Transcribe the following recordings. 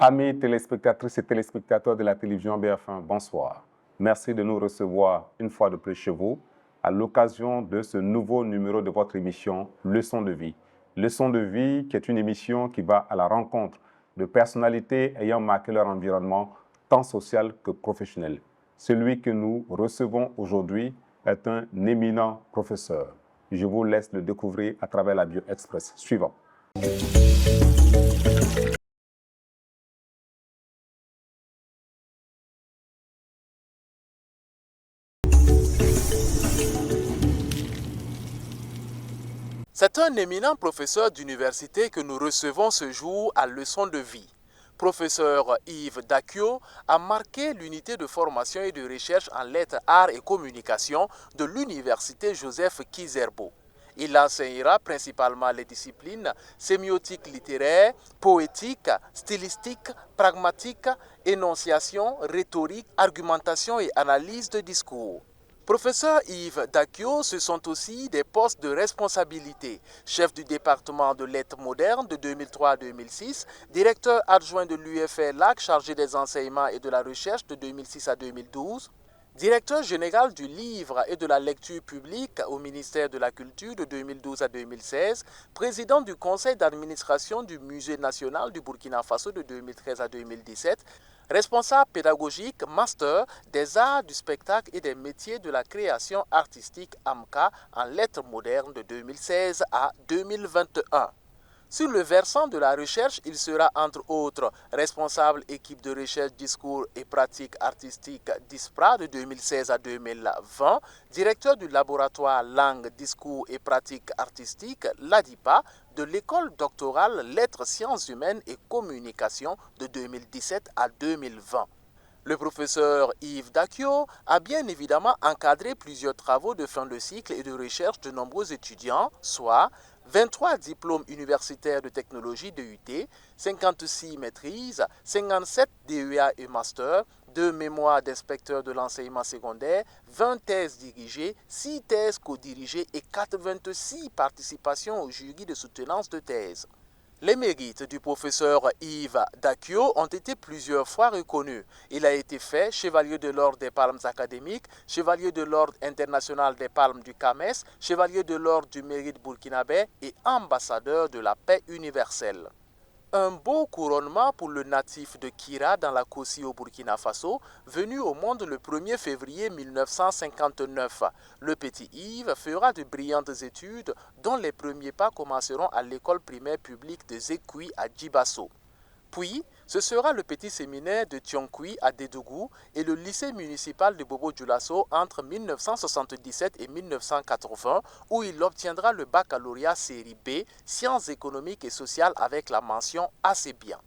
Amis téléspectatrices et téléspectateurs de la télévision BF1, bonsoir. Merci de nous recevoir une fois de plus chez vous à l'occasion de ce nouveau numéro de votre émission Leçon de vie. Leçon de vie qui est une émission qui va à la rencontre de personnalités ayant marqué leur environnement tant social que professionnel. Celui que nous recevons aujourd'hui est un éminent professeur. Je vous laisse le découvrir à travers la Bio Express suivant. C'est un éminent professeur d'université que nous recevons ce jour à Leçon de vie. Professeur Yves Dacquio a marqué l'unité de formation et de recherche en lettres, arts et communication de l'université Joseph Kizerbo. Il enseignera principalement les disciplines sémiotique littéraire, poétique, stylistique, pragmatique, énonciation, rhétorique, argumentation et analyse de discours. Professeur Yves Dacquio, ce sont aussi des postes de responsabilité. Chef du département de lettres modernes de 2003 à 2006, directeur adjoint de l'UFR-LAC chargé des enseignements et de la recherche de 2006 à 2012, directeur général du livre et de la lecture publique au ministère de la Culture de 2012 à 2016, président du conseil d'administration du Musée national du Burkina Faso de 2013 à 2017, responsable pédagogique, master des arts du spectacle et des métiers de la création artistique AMCA en lettres modernes de 2016 à 2021. Sur le versant de la recherche, il sera entre autres responsable équipe de recherche discours et pratiques artistiques DISPRA de 2016 à 2020, directeur du laboratoire langue, discours et pratiques artistiques LADIPA de l'école doctorale lettres, sciences humaines et communication de 2017 à 2020. Le professeur Yves Dacquio a bien évidemment encadré plusieurs travaux de fin de cycle et de recherche de nombreux étudiants, soit 23 diplômes universitaires de technologie DUT, 56 maîtrises, 57 DEA et master, 2 mémoires d'inspecteur de l'enseignement secondaire, 20 thèses dirigées, 6 thèses co-dirigées et 86 participations au jury de soutenance de thèse. Les mérites du professeur Yves Dacquio ont été plusieurs fois reconnus. Il a été fait chevalier de l'ordre des palmes académiques, chevalier de l'ordre international des palmes du CAMES, chevalier de l'ordre du mérite burkinabé et ambassadeur de la paix universelle. Un beau couronnement pour le natif de Kira dans la Kossi au Burkina Faso, venu au monde le 1er février 1959. Le petit Yves fera de brillantes études dont les premiers pas commenceront à l'école primaire publique de Zekui à Djibasso. Puis, ce sera le petit séminaire de Tionkui à Dédougou et le lycée municipal de Bobo-Dioulasso entre 1977 et 1980 où il obtiendra le baccalauréat série B, sciences économiques et sociales avec la mention assez bien.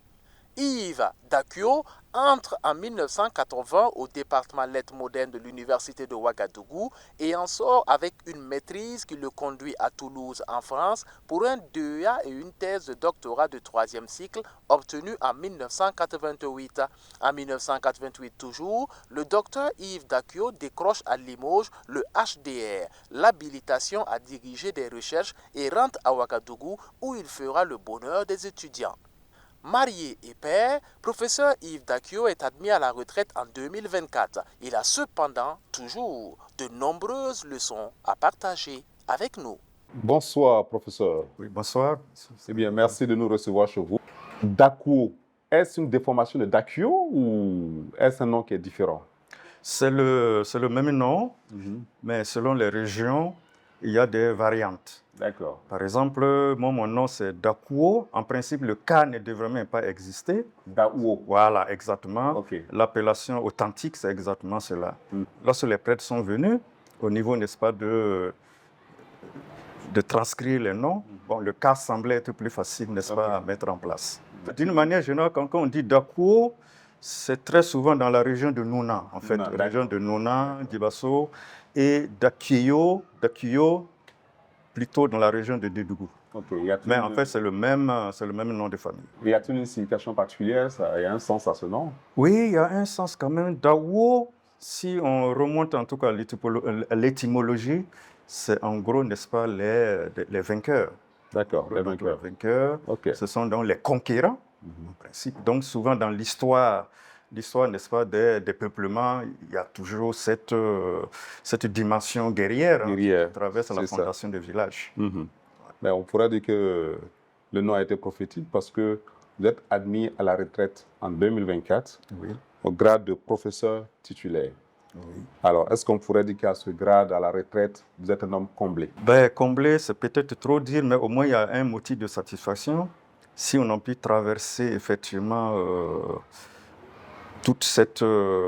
Yves Dacquio entre en 1980 au département lettres modernes de l'université de Ouagadougou et en sort avec une maîtrise qui le conduit à Toulouse en France pour un DEA et une thèse de doctorat de 3e cycle obtenue en 1988. En 1988 toujours, le docteur Yves Dacquio décroche à Limoges le HDR, l'habilitation à diriger des recherches et rentre à Ouagadougou où il fera le bonheur des étudiants. Marié et père, professeur Yves Dacquio est admis à la retraite en 2024. Il a cependant toujours de nombreuses leçons à partager avec nous. Bonsoir, professeur. Oui, bonsoir. Eh bien, merci de nous recevoir chez vous. Dacquio, est-ce une déformation de Dacquio ou est-ce un nom qui est différent? C'est le même nom, mais selon les régions, il y a des variantes. D'accord. Par exemple, moi, mon nom, c'est Dakuo. En principe, le K ne devrait même pas exister. Daouo. Voilà, exactement. Ok. L'appellation authentique, c'est exactement cela. Lorsque les prêtres sont venus, au niveau, n'est-ce pas, de transcrire les noms, bon, le K semblait être plus facile, n'est-ce pas, à mettre en place. D'une manière générale, quand on dit Dakuo, c'est très souvent dans la région de Nouna, en fait, région de Nouna, Djibasso, et Dacquio plutôt dans la région de Dédougou. Okay. Mais en fait, c'est le même nom de famille. Y a-t-il une signification particulière? Il y a un sens à ce nom? Oui, il y a un sens quand même. Dawo, si on remonte en tout cas à l'étymologie, c'est en gros, n'est-ce pas, les vainqueurs. D'accord, les vainqueurs. Les vainqueurs, okay. Ce sont donc les conquérants, en principe. Donc souvent dans l'histoire, n'est-ce pas, des peuplements, il y a toujours cette dimension guerrière qui traverse la fondation des villages. Mais on pourrait dire que le nom a été prophétique parce que vous êtes admis à la retraite en 2024 au grade de professeur titulaire. Oui. Alors, est-ce qu'on pourrait dire qu'à ce grade, à la retraite, vous êtes un homme comblé? Comblé, c'est peut-être trop dire, mais au moins il y a un motif de satisfaction. Si on a pu traverser effectivement toute cette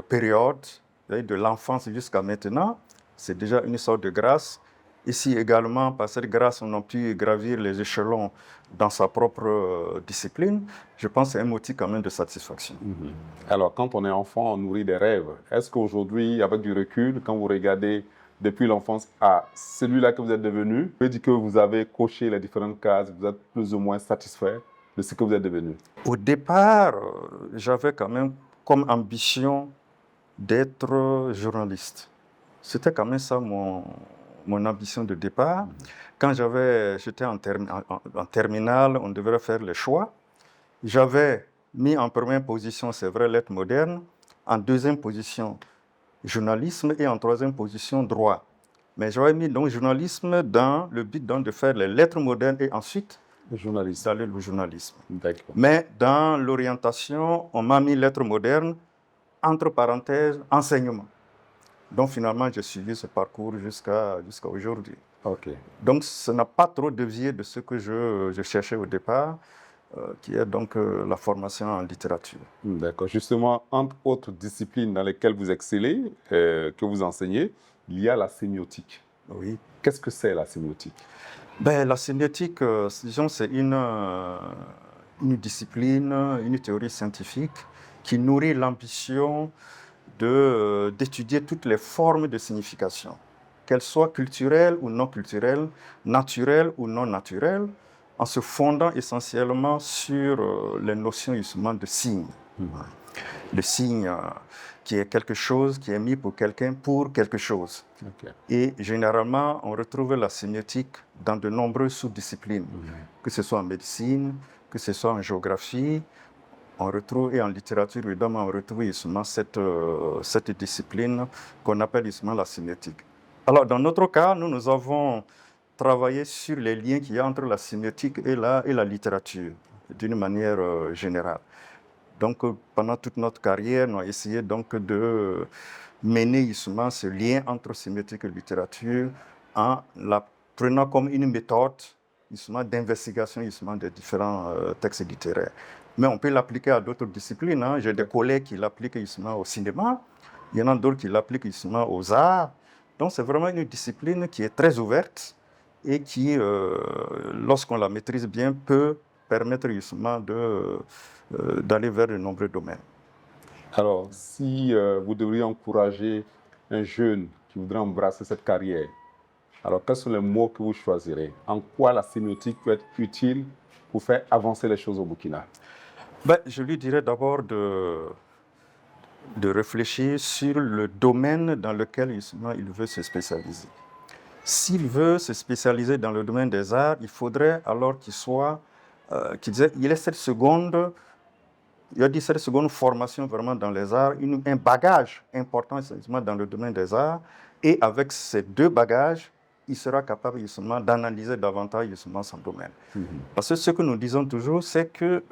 période, de l'enfance jusqu'à maintenant, c'est déjà une sorte de grâce. Ici également, par cette grâce, on a pu gravir les échelons dans sa propre discipline. Je pense que c'est un motif quand même de satisfaction. Alors, quand on est enfant, on nourrit des rêves. Est-ce qu'aujourd'hui, avec du recul, quand vous regardez depuis l'enfance à celui-là que vous êtes devenu, vous pouvez dire que vous avez coché les différentes cases, vous êtes plus ou moins satisfait de ce que vous êtes devenu? Au départ, j'avais quand même comme ambition d'être journaliste. C'était quand même ça mon ambition de départ. Quand j'étais en terminale, on devait faire le choix. J'avais mis en première position, c'est vrai, lettres modernes, en deuxième position, journalisme et en troisième position, droit. Mais j'avais mis donc journalisme dans le but donc de faire les lettres modernes et ensuite d'aller le journalisme. Mais dans l'orientation, on m'a mis lettres modernes, entre parenthèses, enseignement. Donc finalement, j'ai suivi ce parcours jusqu'à aujourd'hui. Okay. Donc ça n'a pas trop dévié de ce que je cherchais au départ, qui est donc la formation en littérature. D'accord. Justement, entre autres disciplines dans lesquelles vous excellez, que vous enseignez, il y a la sémiotique. Oui. Qu'est-ce que c'est la sémiotique? La sémiotique, disons, c'est une discipline, une théorie scientifique qui nourrit l'ambition d'étudier toutes les formes de signification, qu'elles soient culturelles ou non culturelles, naturelles ou non naturelles, en se fondant essentiellement sur les notions justement de signe. Le signe qui est quelque chose qui est mis pour quelqu'un pour quelque chose. Okay. Et généralement, on retrouve la sémiotique dans de nombreuses sous-disciplines, que ce soit en médecine, que ce soit en géographie. On retrouve, et en littérature, évidemment, on retrouve justement cette discipline qu'on appelle justement la sémiotique. Alors, dans notre cas, nous avons travaillé sur les liens qu'il y a entre la sémiotique et la littérature, d'une manière générale. Donc, pendant toute notre carrière, nous avons essayé donc de mener justement ce lien entre sémiotique et littérature en la prenant comme une méthode justement d'investigation justement des différents textes littéraires. Mais on peut l'appliquer à d'autres disciplines. Hein. J'ai des collègues qui l'appliquent justement au cinéma. Il y en a d'autres qui l'appliquent justement aux arts. Donc, c'est vraiment une discipline qui est très ouverte et qui, lorsqu'on la maîtrise bien, peut permettre justement d'aller vers de nombreux domaines. Alors, si vous devriez encourager un jeune qui voudrait embrasser cette carrière, alors quels sont les mots que vous choisirez? En quoi la sémiotique peut être utile pour faire avancer les choses au Burkina? Je lui dirais d'abord de réfléchir sur le domaine dans lequel justement il veut se spécialiser. S'il veut se spécialiser dans le domaine des arts, il faudrait alors qu'il ait cette seconde formation vraiment dans les arts, un bagage important essentiellement dans le domaine des arts, et avec ces deux bagages, il sera capable justement d'analyser davantage justement son domaine. Parce que ce que nous disons toujours, c'est que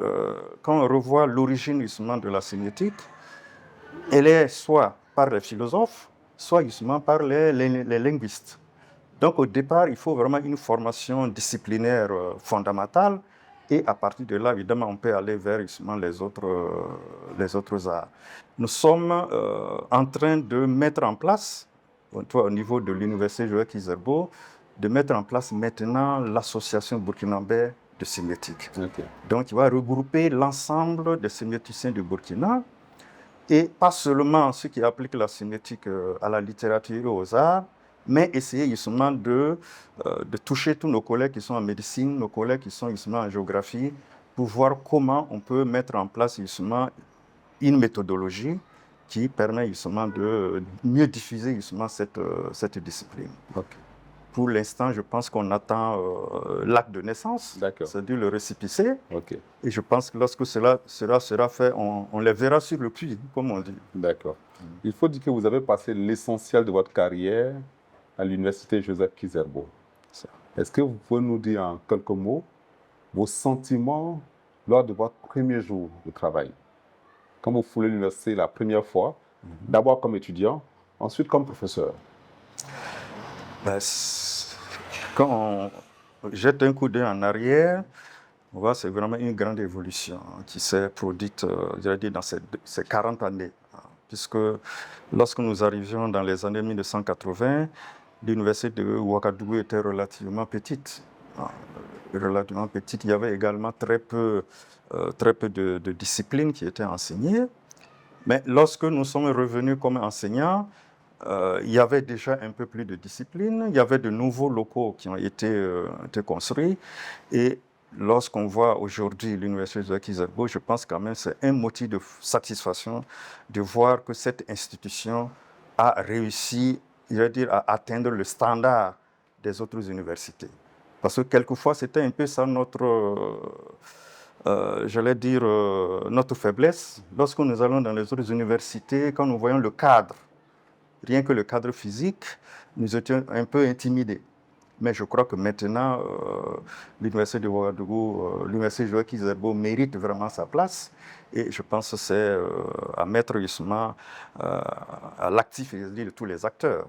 quand on revoit l'origine justement de la sémiotique, elle est soit par les philosophes, soit justement par les linguistes. Donc au départ, il faut vraiment une formation disciplinaire fondamentale, et à partir de là, évidemment, on peut aller vers justement les autres arts. Nous sommes en train de mettre en place, au niveau de l'université Joël Kizerbo, de mettre en place maintenant l'association burkinabé de sémiotique. Okay. Donc, il va regrouper l'ensemble des sémioticiens du Burkina, et pas seulement ceux qui appliquent la sémiotique à la littérature et aux arts. mais essayer justement de toucher tous nos collègues qui sont en médecine, nos collègues qui sont justement en géographie, pour voir comment on peut mettre en place justement une méthodologie qui permet justement de mieux diffuser justement cette discipline. Ok. Pour l'instant, je pense qu'on attend l'acte de naissance, c'est-à-dire le récépissé. Ok. Et je pense que lorsque cela sera fait, on les verra sur le puits, comme on dit. D'accord. Il faut dire que vous avez passé l'essentiel de votre carrière à l'université Joseph Kizerbo. Est-ce que vous pouvez nous dire en quelques mots vos sentiments lors de votre premier jour de travail? Quand vous foulez l'université la première fois, d'abord comme étudiant, ensuite comme professeur. Ben, quand on jette un coup d'œil en arrière, on voit que c'est vraiment une grande évolution qui s'est produite dans ces 40 années. Puisque lorsque nous arrivions dans les années 1980, l'université de Ouagadougou était relativement petite. Relativement petite. Il y avait également très peu de disciplines qui étaient enseignées. Mais lorsque nous sommes revenus comme enseignants, il y avait déjà un peu plus de discipline, il y avait de nouveaux locaux qui ont été construits. Et lorsqu'on voit aujourd'hui l'université de Kizerbo, je pense quand même que c'est un motif de satisfaction de voir que cette institution a réussi, je veux dire, à atteindre le standard des autres universités. Parce que quelquefois, c'était un peu ça notre... notre faiblesse. Lorsque nous allons dans les autres universités, quand nous voyons le cadre, rien que le cadre physique, nous étions un peu intimidés. Mais je crois que maintenant, l'université de Ouagadougou, l'université Joseph Kizerbo mérite vraiment sa place. Et je pense que c'est à mettre justement à l'actif de tous les acteurs,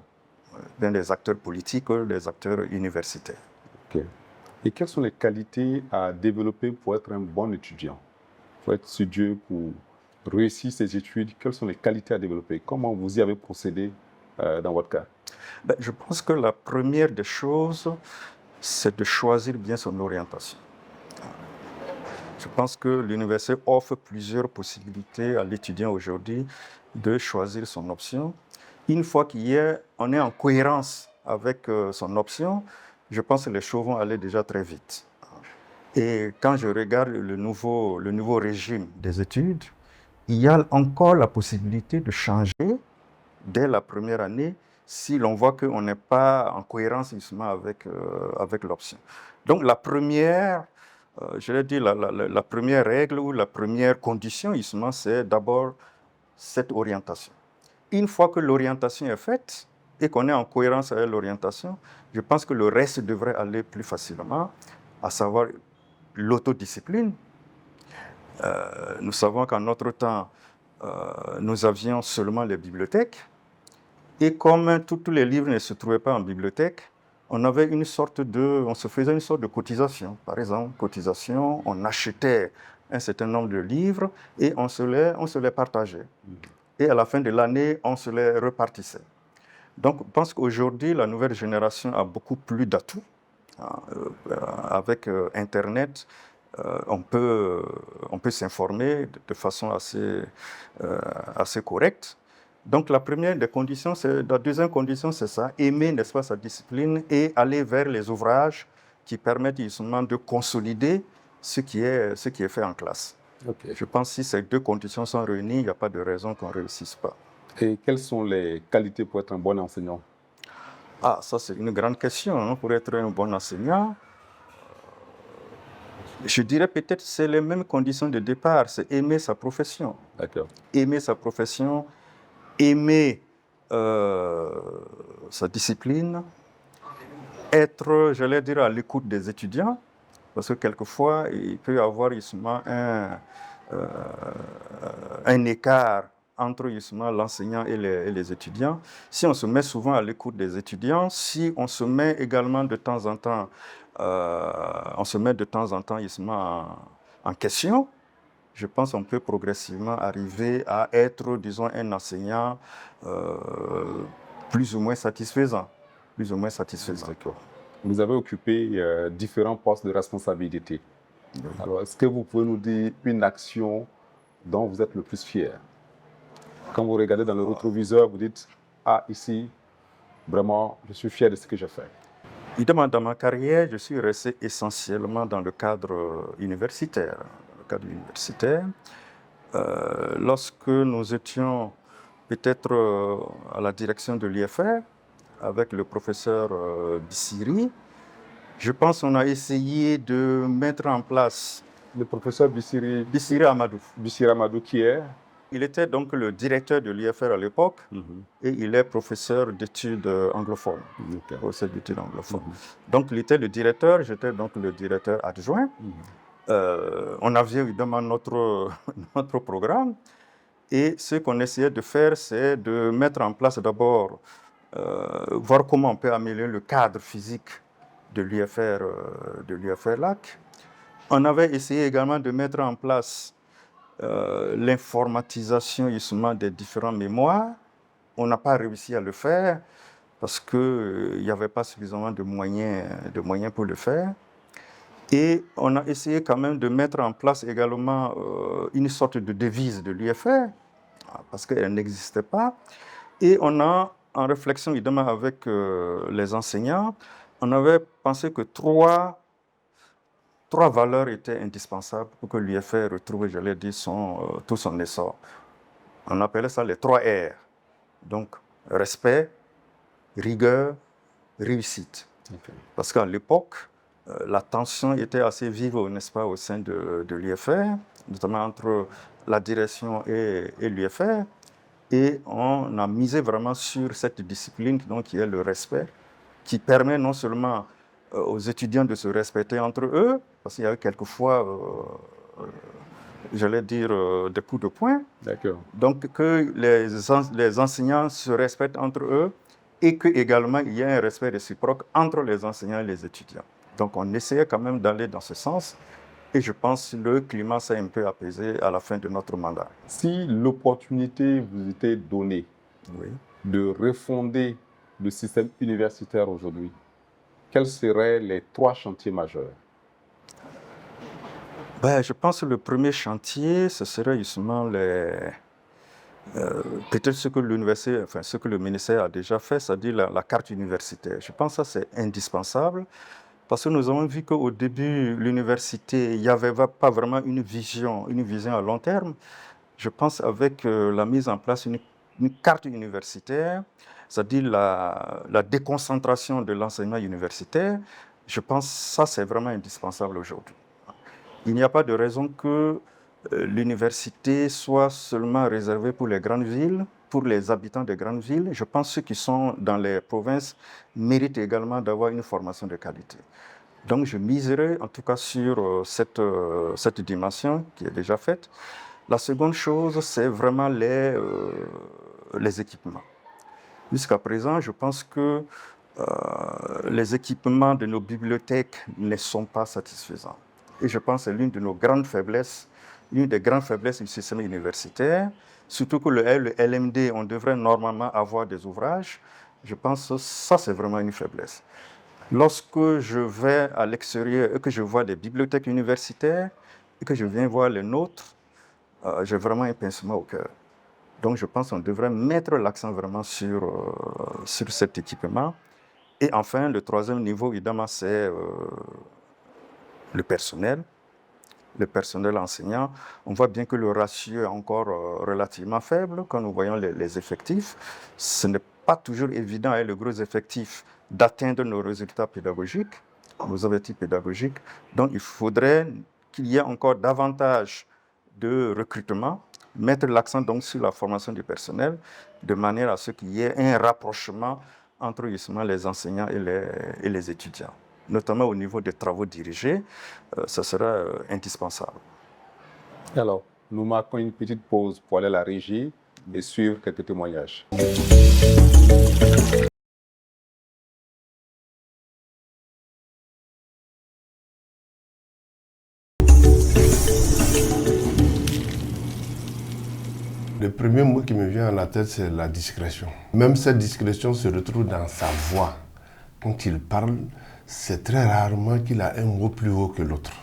bien des acteurs politiques, des acteurs universitaires. Okay. Et quelles sont les qualités à développer pour être un bon étudiant, pour être studieux, pour réussir ses études? Quelles sont les qualités à développer? Comment vous y avez procédé dans votre cas? Ben, je pense que la première des choses, c'est de choisir bien son orientation. Je pense que l'université offre plusieurs possibilités à l'étudiant aujourd'hui de choisir son option. Une fois on est en cohérence avec son option, je pense que les choses vont aller déjà très vite. Et quand je regarde le nouveau régime des études, il y a encore la possibilité de changer dès la première année si l'on voit qu'on n'est pas en cohérence justement avec l'option. Donc la première, la première règle ou la première condition justement, c'est d'abord cette orientation. Une fois que l'orientation est faite et qu'on est en cohérence avec l'orientation, je pense que le reste devrait aller plus facilement, à savoir l'autodiscipline. Nous savons qu'en notre temps, nous avions seulement les bibliothèques. Et comme tous les livres ne se trouvaient pas en bibliothèque, on se faisait une sorte de cotisation. Par exemple, cotisation, on achetait un certain nombre de livres et on se les partageait. Et à la fin de l'année, on se les repartissait. Donc, je pense qu'aujourd'hui, la nouvelle génération a beaucoup plus d'atouts. Avec Internet, on peut s'informer de façon assez correcte. Donc la deuxième condition, c'est ça, aimer, n'est-ce pas, sa discipline et aller vers les ouvrages qui permettent justement de consolider ce qui est fait en classe. Okay. Je pense que si ces deux conditions sont réunies, il n'y a pas de raison qu'on ne réussisse pas. Et quelles sont les qualités pour être un bon enseignant? Ah, ça c'est une grande question, hein, pour être un bon enseignant. Je dirais peut-être que c'est les mêmes conditions de départ, c'est aimer sa profession. D'accord. Aimer sa profession, aimer sa discipline, être, j'allais dire, à l'écoute des étudiants, parce que quelquefois, il peut y avoir justement un écart entre justement l'enseignant et les étudiants. Si on se met souvent à l'écoute des étudiants, si on se met également de temps en temps, justement en question, je pense qu'on peut progressivement arriver à être, disons, un enseignant plus ou moins satisfaisant. D'accord. Vous avez occupé différents postes de responsabilité. Alors, est-ce que vous pouvez nous dire une action dont vous êtes le plus fier? Quand vous regardez dans le rétroviseur, vous dites « Ah, ici, vraiment, je suis fier de ce que j'ai fait. Évidemment, dans ma carrière, je suis resté essentiellement dans le cadre universitaire. Lorsque nous étions peut-être à la direction de l'IFR, avec le professeur Bissiri, je pense qu'on a essayé de mettre en place... Le professeur Bissiri Amadou, qui est? Il était donc le directeur de l'IFR à l'époque et il est professeur d'études anglophones, professeur d'études anglophones. Donc il était le directeur, j'étais donc le directeur adjoint. On avait évidemment notre programme et ce qu'on essayait de faire, c'est de mettre en place d'abord, voir comment on peut améliorer le cadre physique de l'IFR LAC. On avait essayé également de mettre en place l'informatisation justement des différents mémoires. On n'a pas réussi à le faire parce qu'il n'y avait pas suffisamment de moyens pour le faire. Et on a essayé quand même de mettre en place également une sorte de devise de l'IFR parce qu'elle n'existait pas. Et on a, en réflexion évidemment avec les enseignants, on avait pensé que trois valeurs étaient indispensables pour que l'IFR retrouve, j'allais dire, tout son essor. On appelait ça les 3 R. Donc, respect, rigueur, réussite. Okay. Parce qu'à l'époque, la tension était assez vive, n'est-ce pas, au sein de l'IFR, notamment entre la direction et l'IFR. Et on a misé vraiment sur cette discipline donc, qui est le respect, qui permet non seulement aux étudiants de se respecter entre eux, parce qu'il y a eu quelquefois, j'allais dire, des coups de poing. D'accord. Donc, que les enseignants se respectent entre eux et qu'également il y ait un respect réciproque entre les enseignants et les étudiants. Donc, on essayait quand même d'aller dans ce sens et je pense que le climat s'est un peu apaisé à la fin de notre mandat. Si l'opportunité vous était donnée de refonder le système universitaire aujourd'hui, quels seraient les 3 chantiers majeurs? Je pense que le premier chantier, ce serait justement peut-être ce que l'université, enfin ce que le ministère a déjà fait, c'est-à-dire la carte universitaire. Je pense que ça c'est indispensable parce que nous avons vu qu'au début, l'université, il n'y avait pas vraiment une vision à long terme. Je pense avec la mise en place d'une carte universitaire, c'est-à-dire la déconcentration de l'enseignement universitaire, je pense que ça, c'est vraiment indispensable aujourd'hui. Il n'y a pas de raison que l'université soit seulement réservée pour les grandes villes, pour les habitants des grandes villes. Je pense que ceux qui sont dans les provinces méritent également d'avoir une formation de qualité. Donc, je miserai en tout cas sur cette dimension qui est déjà faite. La seconde chose, c'est vraiment les équipements. Jusqu'à présent, je pense que les équipements de nos bibliothèques ne sont pas satisfaisants. Et je pense que c'est l'une de nos grandes faiblesses, l'une des grandes faiblesses du système universitaire. Surtout que le LMD, on devrait normalement avoir des ouvrages. Je pense que ça, c'est vraiment une faiblesse. Lorsque je vais à l'extérieur et que je vois des bibliothèques universitaires et que je viens voir les nôtres, j'ai vraiment un pincement au cœur. Donc, je pense qu'on devrait mettre l'accent vraiment sur cet équipement. Et enfin, le troisième niveau, évidemment, c'est le personnel enseignant. On voit bien que le ratio est encore relativement faible quand nous voyons les effectifs. Ce n'est pas toujours évident avec le gros effectif d'atteindre nos résultats pédagogiques, nos objectifs pédagogiques. Donc, il faudrait qu'il y ait encore davantage de recrutement, mettre l'accent donc sur la formation du personnel, de manière à ce qu'il y ait un rapprochement entre justement les enseignants et les étudiants. Notamment au niveau des travaux dirigés, ça sera indispensable. Alors, nous marquons une petite pause pour aller à la régie et suivre quelques témoignages. Le premier mot qui me vient à la tête, c'est la discrétion. Même cette discrétion se retrouve dans sa voix. Quand il parle, c'est très rarement qu'il a un mot plus haut que l'autre.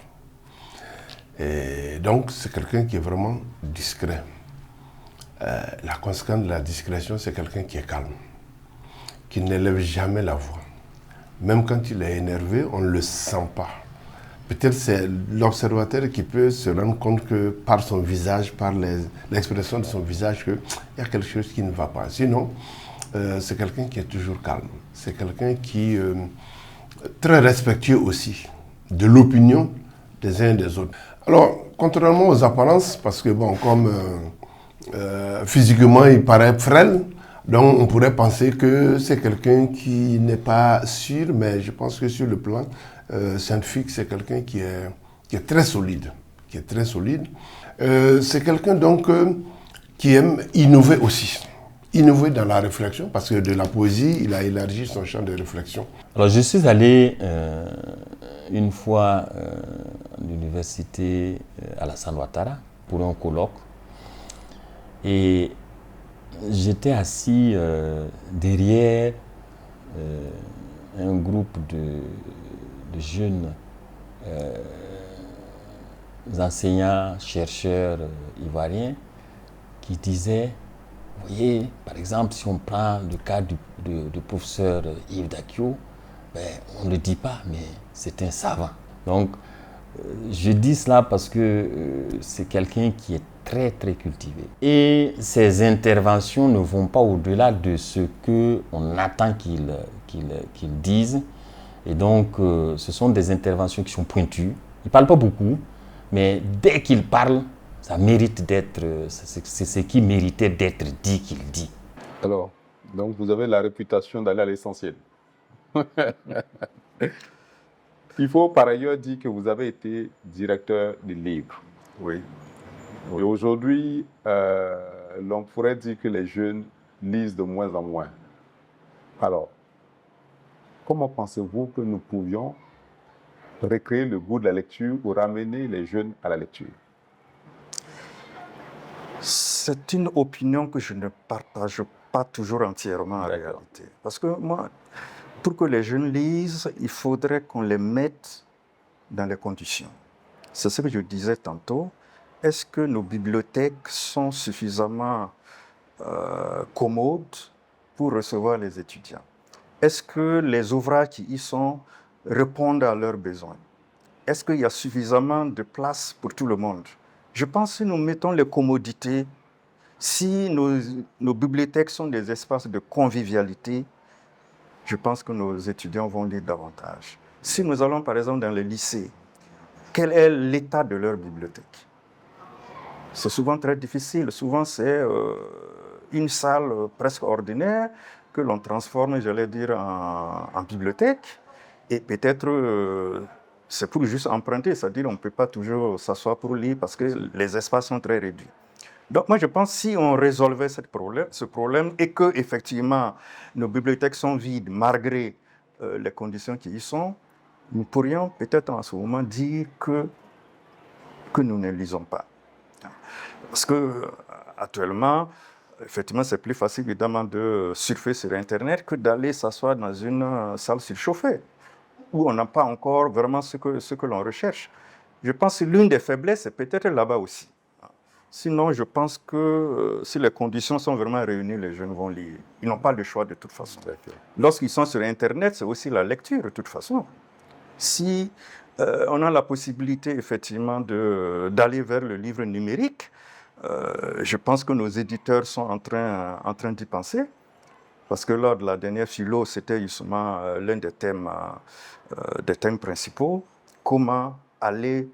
Et donc, c'est quelqu'un qui est vraiment discret. La conséquence de la discrétion, c'est quelqu'un qui est calme. qui n'élève jamais la voix. Même quand il est énervé, on ne le sent pas. Peut-être c'est l'observateur qui peut se rendre compte que par son visage, par l'expression de son visage, qu'il y a quelque chose qui ne va pas. Sinon, c'est quelqu'un qui est toujours calme. C'est quelqu'un qui est très respectueux aussi de l'opinion des uns et des autres. Alors, contrairement aux apparences, parce que bon, comme physiquement il paraît frêle, donc on pourrait penser que c'est quelqu'un qui n'est pas sûr, mais je pense que sur le plan scientifique, c'est quelqu'un qui est très solide. Qui est très solide. C'est quelqu'un donc qui aime innover aussi. Innover dans la réflexion, parce que de la poésie, il a élargi son champ de réflexion. Alors je suis allé une fois à l'université Alassane Ouattara pour un colloque et j'étais assis derrière un groupe de jeunes enseignants, chercheurs ivoiriens qui disaient, vous voyez, par exemple, si on prend le cas du professeur Yves Dakio, ben, on ne le dit pas, mais c'est un savant. Donc, je dis cela parce que c'est quelqu'un qui est très, très cultivé. Et ses interventions ne vont pas au-delà de ce qu'on attend qu'il dise. Et donc, ce sont des interventions qui sont pointues. Il ne parle pas beaucoup, mais dès qu'il parle, ça mérite d'être, c'est ce qui méritait d'être dit qu'il dit. Alors, donc vous avez la réputation d'aller à l'essentiel. Il faut par ailleurs dire que vous avez été directeur du livre. Oui. Et aujourd'hui, l'on pourrait dire que les jeunes lisent de moins en moins. Alors, comment pensez-vous que nous pouvions recréer le goût de la lecture ou ramener les jeunes à la lecture? C'est une opinion que je ne partage pas toujours entièrement en réalité. Parce que moi, pour que les jeunes lisent, il faudrait qu'on les mette dans les conditions. C'est ce que je disais tantôt. Est-ce que nos bibliothèques sont suffisamment commodes pour recevoir les étudiants? Est-ce que les ouvrages qui y sont répondent à leurs besoins? Est-ce qu'il y a suffisamment de place pour tout le monde? Je pense que si nous mettons les commodités, si nos bibliothèques sont des espaces de convivialité, je pense que nos étudiants vont lire davantage. Si nous allons par exemple dans les lycées, quel est l'état de leur bibliothèque? C'est souvent très difficile. Souvent, c'est une salle presque ordinaire que l'on transforme, j'allais dire, en bibliothèque. Et peut-être c'est pour juste emprunter, c'est-à-dire on ne peut pas toujours s'asseoir pour lire parce que les espaces sont très réduits. Donc moi je pense que si on résolvait ce problème et que effectivement nos bibliothèques sont vides malgré les conditions qui y sont, nous pourrions peut-être en ce moment dire que nous ne lisons pas. Parce que actuellement, effectivement, c'est plus facile évidemment de surfer sur Internet que d'aller s'asseoir dans une salle surchauffée, où on n'a pas encore vraiment ce que l'on recherche. Je pense que l'une des faiblesses, c'est peut-être là-bas aussi. Sinon, je pense que si les conditions sont vraiment réunies, les jeunes vont lire. Ils n'ont pas le choix de toute façon. Lorsqu'ils sont sur Internet, c'est aussi la lecture de toute façon. Si on a la possibilité effectivement d'aller vers le livre numérique, je pense que nos éditeurs sont en train d'y penser. Parce que lors de la dernière philo, c'était justement l'un des thèmes principaux, comment aller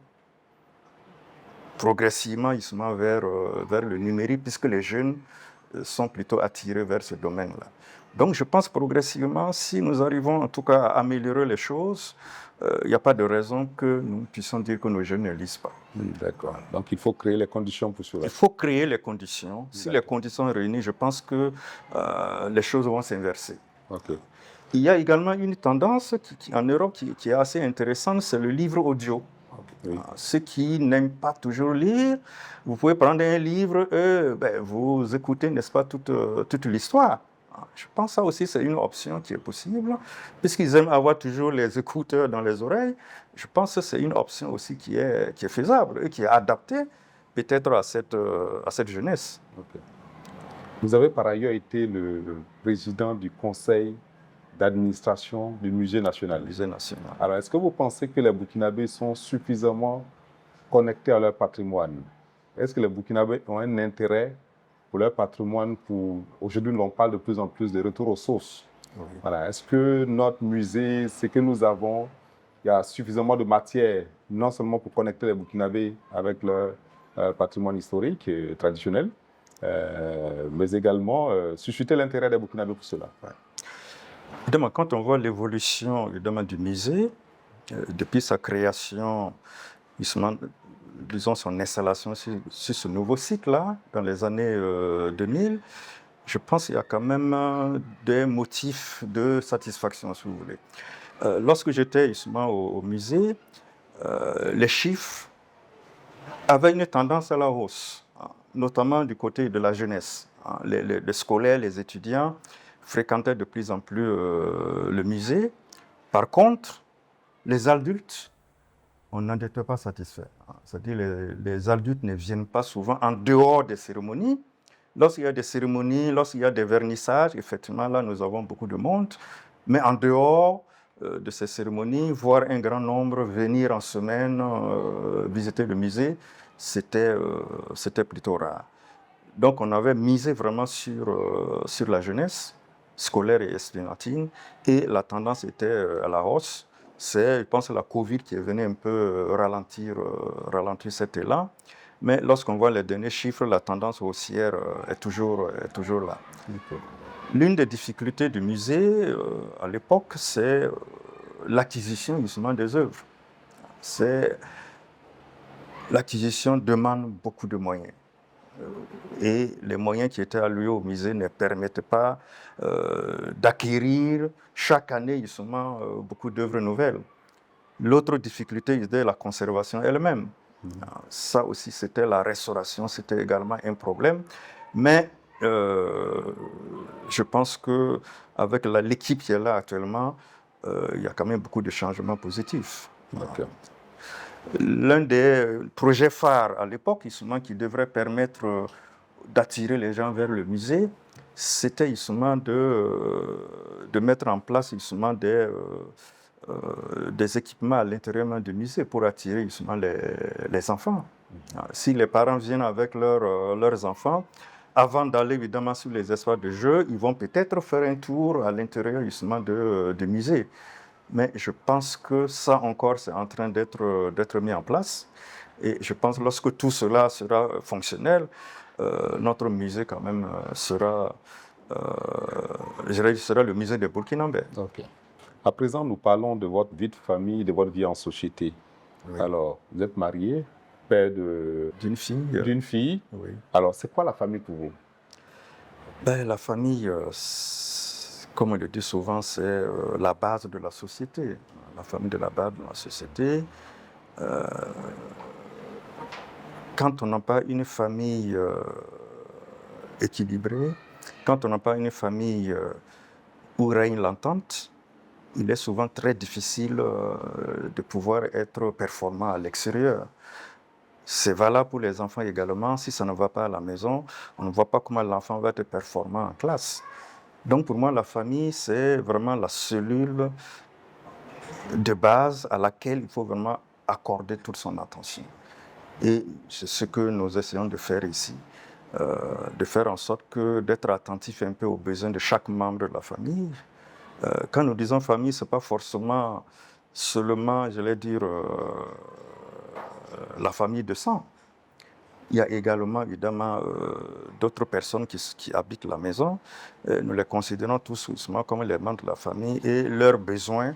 progressivement justement vers le numérique, puisque les jeunes sont plutôt attirés vers ce domaine-là. Donc je pense progressivement, si nous arrivons en tout cas à améliorer les choses, il n'y a pas de raison que nous puissions dire que nos jeunes ne lisent pas. D'accord. Donc il faut créer les conditions pour cela. Il faut créer les conditions. Si les conditions sont réunies, je pense que les choses vont s'inverser. Okay. Il y a également une tendance en Europe qui est assez intéressante, c'est le livre audio. Oui. Ceux qui n'aiment pas toujours lire, vous pouvez prendre un livre et vous écoutez, n'est-ce pas, toute l'histoire. Je pense que ça aussi, c'est une option qui est possible. Puisqu'ils aiment avoir toujours les écouteurs dans les oreilles, je pense que c'est une option aussi qui est faisable et qui est adaptée peut-être à cette jeunesse. Okay. Vous avez par ailleurs été le président du conseil d'administration du Musée national. Musée national. Alors, est-ce que vous pensez que les Burkinabés sont suffisamment connectés à leur patrimoine? Est-ce que les Burkinabés ont un intérêt pour leur patrimoine? Aujourd'hui, on parle de plus en plus de retour aux sources. Oui. Voilà. Est-ce que notre musée, ce que nous avons, il y a suffisamment de matière, non seulement pour connecter les Burkinabés avec leur patrimoine historique et traditionnel, mais également susciter l'intérêt des Burkinabés pour cela? Ouais. Évidemment, quand on voit l'évolution évidemment, du musée, depuis sa création, justement, disons son installation sur ce nouveau site-là, dans les années 2000, je pense qu'il y a quand même des motifs de satisfaction, si vous voulez. Lorsque j'étais justement au musée, les chiffres avaient une tendance à la hausse, notamment du côté de la jeunesse. Les scolaires, les étudiants fréquentaient de plus en plus le musée. Par contre, les adultes, on n'en était pas satisfait. C'est-à-dire les adultes ne viennent pas souvent en dehors des cérémonies. Lorsqu'il y a des cérémonies, lorsqu'il y a des vernissages, effectivement, là, nous avons beaucoup de monde. Mais en dehors de ces cérémonies, voir un grand nombre venir en semaine visiter le musée, c'était plutôt rare. Donc, on avait misé vraiment sur la jeunesse scolaire et estudiantine, et la tendance était à la hausse. C'est, je pense, la Covid qui est venue un peu ralentir cet élan. Mais lorsqu'on voit les derniers chiffres, la tendance haussière est toujours là. Okay. L'une des difficultés du musée à l'époque, c'est l'acquisition justement des œuvres. L'acquisition demande beaucoup de moyens. Et les moyens qui étaient alloués au musée ne permettaient pas d'acquérir chaque année justement beaucoup d'œuvres nouvelles. L'autre difficulté était la conservation elle-même. Ça aussi, c'était la restauration, c'était également un problème. Mais je pense qu'avec l'équipe qui est là actuellement, il y a quand même beaucoup de changements positifs. Okay. L'un des projets phares à l'époque, justement, qui devrait permettre d'attirer les gens vers le musée, c'était justement de mettre en place justement des équipements à l'intérieur même du musée pour attirer justement les enfants. Si les parents viennent avec leurs enfants, avant d'aller évidemment sur les espaces de jeu, ils vont peut-être faire un tour à l'intérieur justement du musée. Mais je pense que ça encore, c'est en train d'être mis en place. Et je pense que lorsque tout cela sera fonctionnel, notre musée quand même sera le musée des Burkinabés. Okay. À présent, nous parlons de votre vie de famille, de votre vie en société. Oui. Alors, vous êtes marié, père d'une fille. D'une fille. Oui. Alors, c'est quoi la famille pour vous? Ben, la famille, comme on le dit souvent, c'est la base de la société. La famille de la base de la société. Quand on n'a pas une famille équilibrée, quand on n'a pas une famille où règne l'entente, il est souvent très difficile de pouvoir être performant à l'extérieur. C'est valable pour les enfants également. Si ça ne va pas à la maison, on ne voit pas comment l'enfant va être performant en classe. Donc pour moi, la famille, c'est vraiment la cellule de base à laquelle il faut vraiment accorder toute son attention. Et c'est ce que nous essayons de faire ici, de faire en sorte d'être attentif un peu aux besoins de chaque membre de la famille. Quand nous disons famille, ce n'est pas forcément seulement, j'allais dire, la famille de sang. Il y a également, évidemment, d'autres personnes qui habitent la maison. Nous les considérons tous comme les membres de la famille et leurs besoins,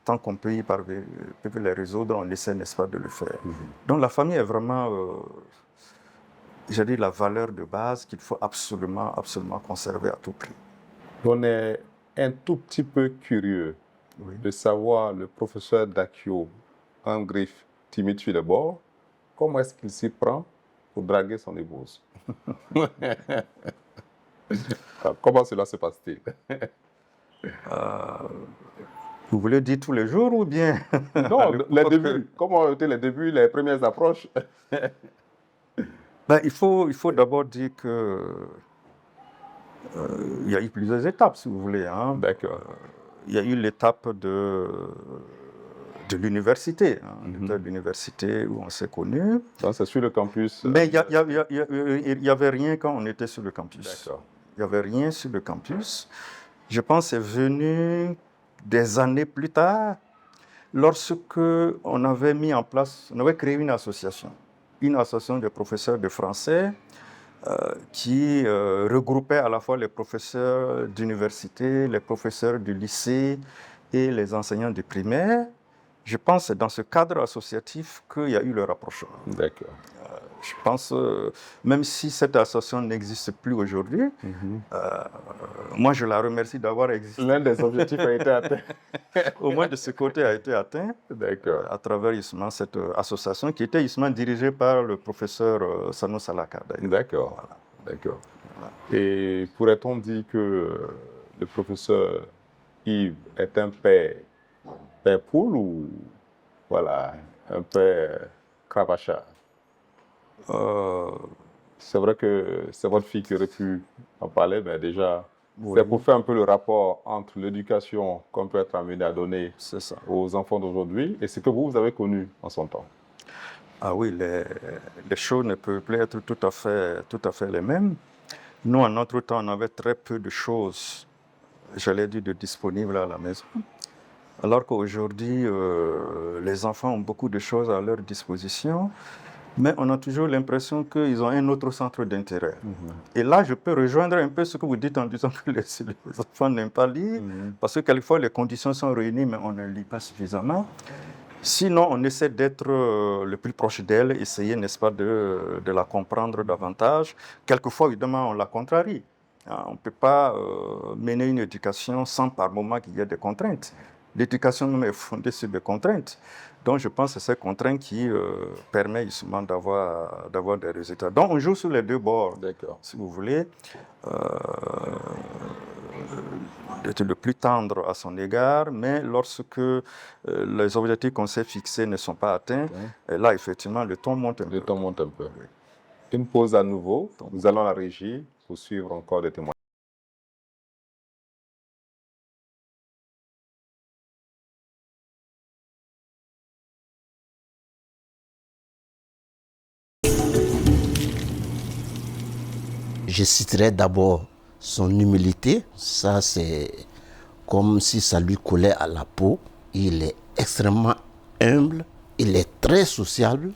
tant qu'on peut les résoudre, on essaie, n'est-ce pas, de le faire. Donc la famille est vraiment, la valeur de base qu'il faut absolument conserver à tout prix. On est un tout petit peu curieux de savoir le professeur Dakio, un griffe timide sur les bords, comment est-ce qu'il s'y prend pour draguer son épouse? Comment cela se passe-t-il? Vous voulez dire tous les jours ou bien? Non, les débuts. Comment ont été les débuts, les premières approches? Ben, il faut d'abord dire que Il y a eu plusieurs étapes, si vous voulez. Hein. D'accord. Il y a eu l'étape de l'université, de l'université où on s'est connus. C'est sur le campus. Mais il n'y avait rien quand on était sur le campus. D'accord. Il n'y avait rien sur le campus. Je pense que c'est venu des années plus tard, lorsque on avait mis en place, on avait créé une association de professeurs de français qui regroupait à la fois les professeurs d'université, les professeurs du lycée et les enseignants du primaire. Je pense que c'est dans ce cadre associatif qu'il y a eu le rapprochement. D'accord. Je pense, même si cette association n'existe plus aujourd'hui, moi je la remercie d'avoir existé. L'un des objectifs a été atteint. Au moins de ce côté a été atteint. D'accord. À travers justement cette association qui était justement dirigée par le professeur Sano Salaka. D'accord. Voilà. D'accord. Voilà. Et pourrait-on dire que le professeur Yves est un père poule ou voilà, un père cravacha? C'est vrai que c'est votre fille qui aurait pu en parler, mais déjà, oui. C'est pour faire un peu le rapport entre l'éducation qu'on peut être amené à donner aux enfants d'aujourd'hui et ce que vous avez connu en son temps. Ah oui, les choses ne peuvent plus être tout à fait les mêmes. Nous, en notre temps, on avait très peu de choses, j'allais dire, de disponibles à la maison. Alors qu'aujourd'hui, les enfants ont beaucoup de choses à leur disposition, mais on a toujours l'impression qu'ils ont un autre centre d'intérêt. Et là, je peux rejoindre un peu ce que vous dites en disant que les enfants n'aiment pas lire, parce que quelquefois les conditions sont réunies, mais on ne lit pas suffisamment. Sinon, on essaie d'être le plus proche d'elle, essayer, n'est-ce pas, de la comprendre davantage. Quelquefois, évidemment, on la contrarie. On ne peut pas mener une éducation sans par moment qu'il y ait des contraintes. L'éducation même est fondée sur des contraintes. Donc, je pense que c'est ces contraintes qui permettent justement d'avoir des résultats. Donc, on joue sur les deux bords, si vous voulez. D'être le plus tendre à son égard, mais lorsque les objectifs qu'on s'est fixés ne sont pas atteints, et là, effectivement, le ton monte un peu. Le ton monte un peu. Oui. Une pause à nouveau. Nous allons à la régie pour suivre encore des témoignages. Je citerai d'abord son humilité. Ça, c'est comme si ça lui collait à la peau. Il est extrêmement humble, il est très sociable,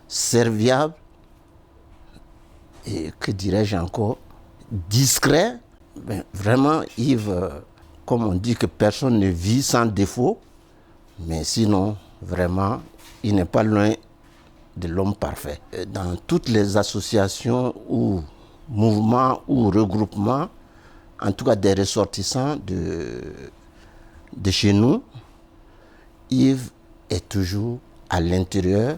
serviable et, que dirais-je encore, discret. Ben, vraiment, Yves, comme on dit que personne ne vit sans défaut, mais sinon, vraiment, il n'est pas loin de l'homme parfait. Dans toutes les associations ou mouvements ou regroupements, en tout cas des ressortissants de chez nous, Yves est toujours à l'intérieur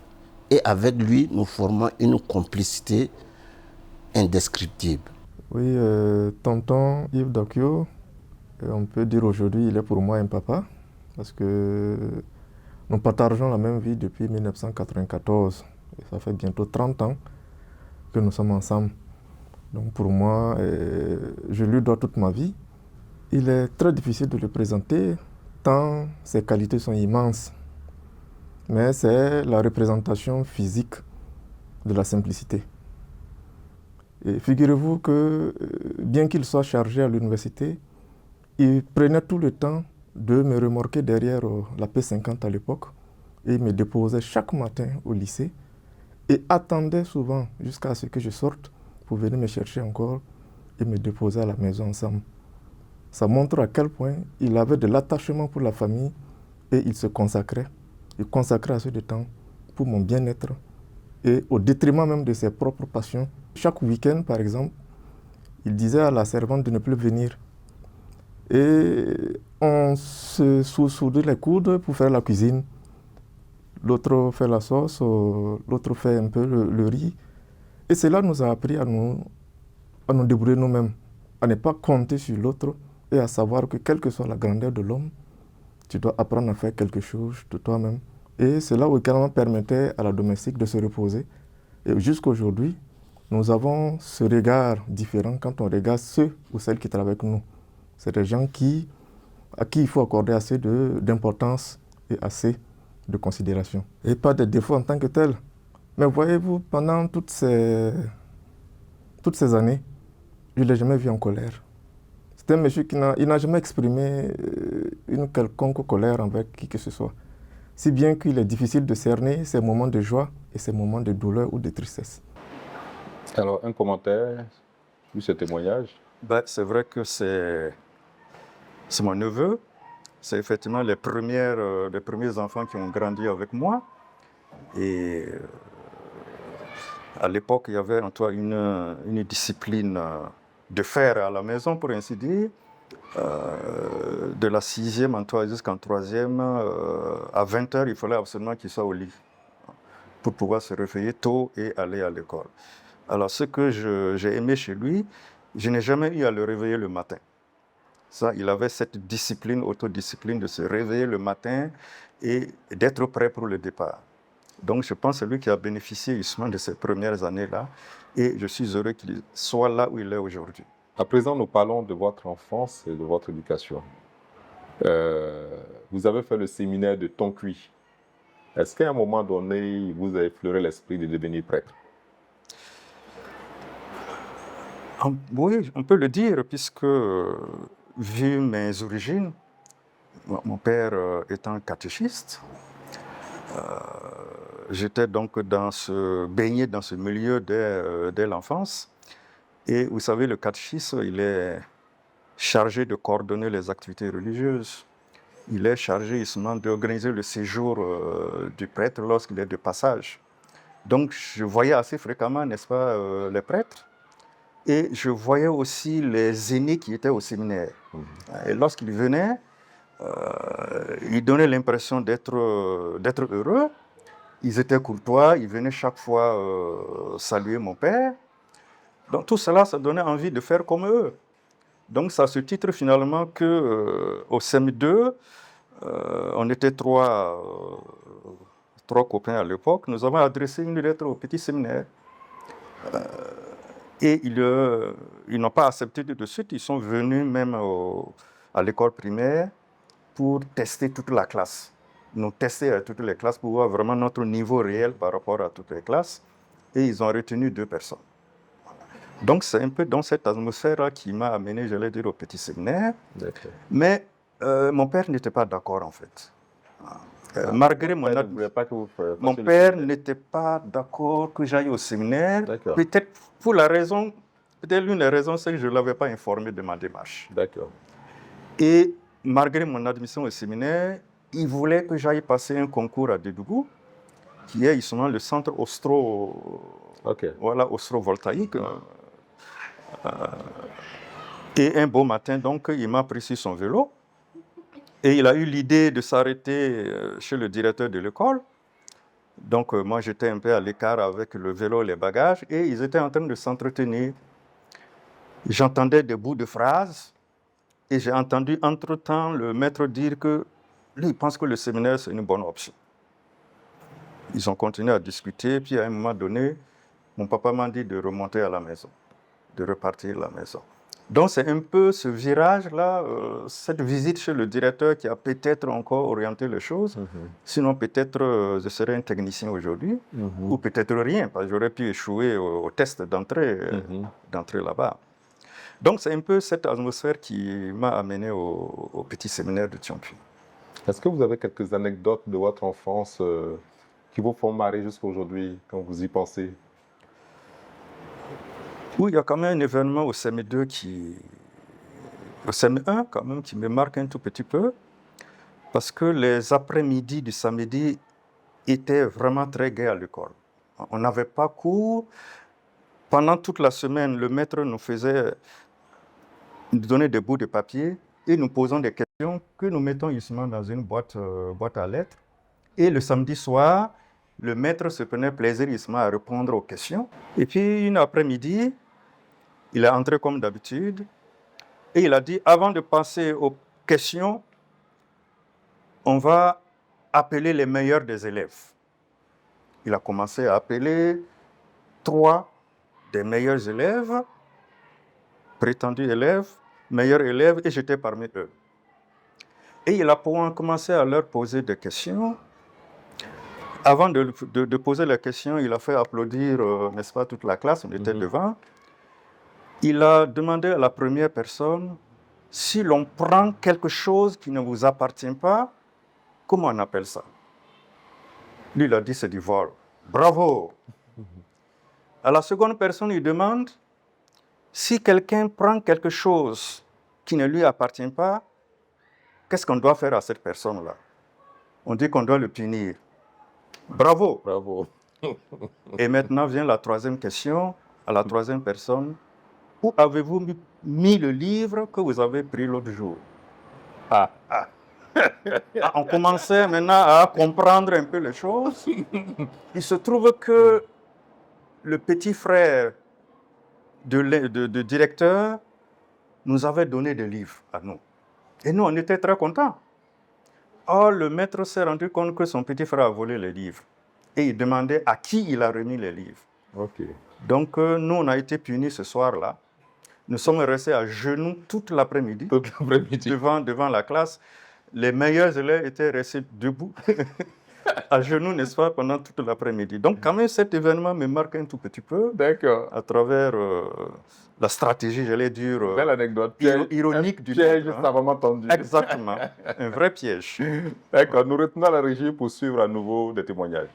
et avec lui, nous formons une complicité indescriptible. Oui, tonton Yves Dakio, on peut dire aujourd'hui, il est pour moi un papa, parce que nous partageons la même vie depuis 1994. Et ça fait bientôt 30 ans que nous sommes ensemble. Donc pour moi, je lui dois toute ma vie. Il est très difficile de le présenter, tant ses qualités sont immenses. Mais c'est la représentation physique de la simplicité. Et figurez-vous que, bien qu'il soit chargé à l'université, il prenait tout le temps de me remorquer derrière la P50 à l'époque et il me déposait chaque matin au lycée et attendait souvent jusqu'à ce que je sorte pour venir me chercher encore et me déposer à la maison ensemble. Ça montre à quel point il avait de l'attachement pour la famille et il se consacrait. Il consacrait assez de temps pour mon bien-être et au détriment même de ses propres passions. Chaque week-end, par exemple, il disait à la servante de ne plus venir. Et on se soudait les coudes pour faire la cuisine. L'autre fait la sauce, l'autre fait un peu le riz. Et cela nous a appris à nous débrouiller nous-mêmes, à ne pas compter sur l'autre et à savoir que quelle que soit la grandeur de l'homme, tu dois apprendre à faire quelque chose de toi-même. Et cela également permettait à la domestique de se reposer. Et jusqu'à aujourd'hui, Nous avons ce regard différent quand on regarde ceux ou celles qui travaillent avec nous. C'est des gens à qui il faut accorder assez d'importance et assez de considération. Et pas de défauts en tant que tels. Mais voyez-vous, pendant toutes ces années, je ne l'ai jamais vu en colère. C'est un monsieur qui n'a jamais exprimé une quelconque colère envers qui que ce soit. Si bien qu'il est difficile de cerner ses moments de joie et ses moments de douleur ou de tristesse. Alors, un commentaire sur ce témoignage? C'est vrai que c'est mon neveu. C'est effectivement les premiers enfants qui ont grandi avec moi. Et à l'époque, il y avait en toi une discipline de fer à la maison, pour ainsi dire. De la 6e en toi jusqu'en 3e, à 20h, il fallait absolument qu'il soit au lit pour pouvoir se réveiller tôt et aller à l'école. Alors, ce que j'ai aimé chez lui, je n'ai jamais eu à le réveiller le matin. Ça, il avait cette discipline, autodiscipline de se réveiller le matin et d'être prêt pour le départ. Donc, je pense que c'est lui qui a bénéficié justement de ces premières années-là et je suis heureux qu'il soit là où il est aujourd'hui. À présent, nous parlons de votre enfance et de votre éducation. Vous avez fait le séminaire de Tonkuy. Est-ce qu'à un moment donné, vous avez effleuré l'esprit de devenir prêtre? Oui, on peut le dire, puisque, vu mes origines, mon père étant catéchiste, j'étais donc baigné dans ce milieu dès l'enfance. Et vous savez, le catéchisme, il est chargé de coordonner les activités religieuses. Il est chargé justement d'organiser le séjour du prêtre lorsqu'il est de passage. Donc, je voyais assez fréquemment, n'est-ce pas, les prêtres. Et je voyais aussi les aînés qui étaient au séminaire. Et lorsqu'ils venaient, ils donnaient l'impression d'être heureux. Ils étaient courtois, ils venaient chaque fois saluer mon père. Donc tout cela, ça donnait envie de faire comme eux. Donc c'est à ce titre finalement qu'au CM2, on était trois copains à l'époque, nous avons adressé une lettre au petit séminaire. Et ils n'ont pas accepté tout de suite, ils sont venus même à l'école primaire pour tester toute la classe. Nous tester à toutes les classes pour voir vraiment notre niveau réel par rapport à toutes les classes. Et ils ont retenu 2 personnes. Donc c'est un peu dans cette atmosphère-là qui m'a amené, j'allais dire, au petit séminaire. Mais mon père n'était pas d'accord en fait. Malgré mon père n'était pas d'accord que j'aille au séminaire. Peut-être l'une des raisons, c'est que je ne l'avais pas informé de ma démarche. Et malgré mon admission au séminaire, il voulait que j'aille passer un concours à Dédougou, qui est justement le centre austro-voltaïque. Et un beau matin, donc, il m'a pris sur son vélo et il a eu l'idée de s'arrêter chez le directeur de l'école. Donc, moi, j'étais un peu à l'écart avec le vélo et les bagages et ils étaient en train de s'entretenir. J'entendais des bouts de phrases et j'ai entendu entre-temps le maître dire que lui, il pense que le séminaire, c'est une bonne option. Ils ont continué à discuter, puis à un moment donné, mon papa m'a dit de remonter à la maison, de repartir à la maison. Donc c'est un peu ce virage-là, cette visite chez le directeur qui a peut-être encore orienté les choses. Sinon peut-être je serais un technicien aujourd'hui, ou peut-être rien, parce que j'aurais pu échouer au test d'entrée là-bas. Donc c'est un peu cette atmosphère qui m'a amené au petit séminaire de Tionkuy. Est-ce que vous avez quelques anecdotes de votre enfance qui vous font marrer jusqu'à aujourd'hui quand vous y pensez? Oui, il y a quand même un événement au CM2 au CM1 quand même, qui me marque un tout petit peu, parce que les après-midi du samedi étaient vraiment très gais à l'école. On n'avait pas cours. Pendant toute la semaine, le maître nous donnait des bouts de papier et nous posons des questions que nous mettons justement dans une boîte à lettres. Et le samedi soir, le maître se prenait plaisir justement à répondre aux questions. Et puis, une après-midi, il est entré comme d'habitude et il a dit, avant de passer aux questions, on va appeler les meilleurs des élèves. Il a commencé à appeler 3 des meilleurs élèves, prétendus élèves, meilleurs élèves, et j'étais parmi eux. Et il a commencé à leur poser des questions. Avant de poser la question, il a fait applaudir, n'est-ce pas, toute la classe, on était devant. Il a demandé à la première personne, si l'on prend quelque chose qui ne vous appartient pas, comment on appelle ça? Lui, il a dit, c'est du vol. Bravo! À la seconde personne, il demande, si quelqu'un prend quelque chose qui ne lui appartient pas, qu'est-ce qu'on doit faire à cette personne-là? On dit qu'on doit le punir. Bravo! Bravo. Et maintenant vient la troisième question, à la troisième personne. Où avez-vous mis le livre que vous avez pris l'autre jour? On commençait maintenant à comprendre un peu les choses. Il se trouve que le petit frère de directeur nous avait donné des livres à nous. Et nous, on était très contents. Or, le maître s'est rendu compte que son petit frère a volé les livres. Et il demandait à qui il a remis les livres. Ok. Donc, nous, on a été punis ce soir-là. Nous sommes restés à genoux toute l'après-midi. Toute l'après-midi. Devant la classe. Les meilleurs élèves étaient restés debout, à genoux, n'est-ce pas, pendant toute l'après-midi. Donc, quand même, cet événement me marque un tout petit peu. D'accord. À travers la stratégie, j'allais dire, belle anecdote. Ironique du piège livre, hein. savamment tendu. Exactement. Un vrai piège. D'accord. Nous retenons la régie pour suivre à nouveau des témoignages.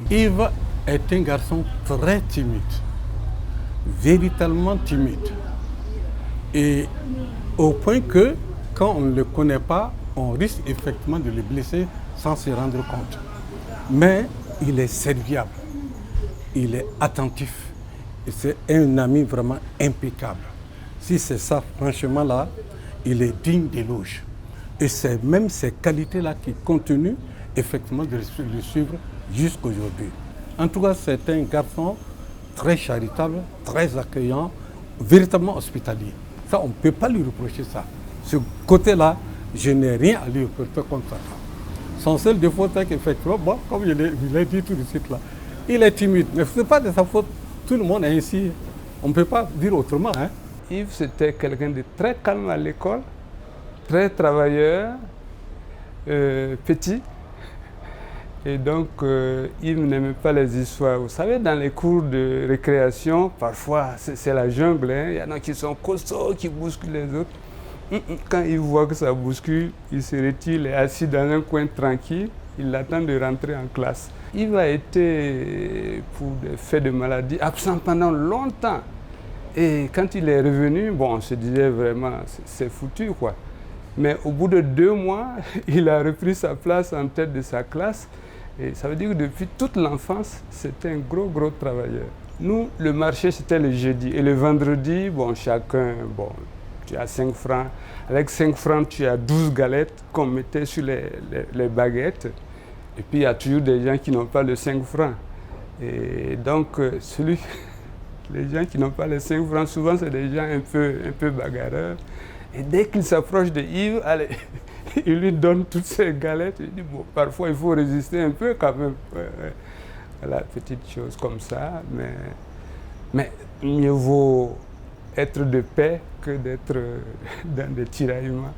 Yves est un garçon très timide, véritablement timide. Et au point que, quand on ne le connaît pas, on risque effectivement de le blesser sans se rendre compte. Mais il est serviable, il est attentif. Et c'est un ami vraiment impeccable. Si c'est ça, franchement là, il est digne d'éloge. Et c'est même ces qualités-là qui continuent effectivement de le suivre jusqu'à aujourd'hui. En tout cas, c'est un garçon très charitable, très accueillant, véritablement hospitalier. Ça, on ne peut pas lui reprocher ça. Ce côté-là, je n'ai rien à lui reprocher contre ça. Son seul défaut, c'est qu'effectivement, bon, comme je l'ai dit tout de suite là, il est timide. Mais ce n'est pas de sa faute. Tout le monde est ainsi. On ne peut pas dire autrement. Hein. Yves, c'était quelqu'un de très calme à l'école, très travailleur, petit. Et donc, Yves n'aimait pas les histoires. Vous savez, dans les cours de récréation, parfois, c'est la jungle. Hein. Il y en a qui sont costauds, qui bousculent les autres. Quand il voit que ça bouscule, il se retire, il est assis dans un coin tranquille. Il attend de rentrer en classe. Yves a été, pour des faits de maladie, absent pendant longtemps. Et quand il est revenu, bon, on se disait vraiment, c'est foutu, quoi. Mais au bout de 2 mois, il a repris sa place en tête de sa classe. Et ça veut dire que depuis toute l'enfance, c'était un gros travailleur. Nous, le marché, c'était le jeudi. Et le vendredi, bon, chacun, bon, tu as 5 francs. Avec 5 francs, tu as 12 galettes qu'on mettait sur les baguettes. Et puis, il y a toujours des gens qui n'ont pas le 5 francs. Et donc, les gens qui n'ont pas les 5 francs, souvent, c'est des gens un peu bagarreurs. Et dès qu'il s'approche de Yves, allez, il lui donne toutes ces galettes. Il dit, bon, parfois, il faut résister un peu quand même. Voilà, petite chose comme ça. Mais mieux vaut être de paix que d'être dans des tiraillements.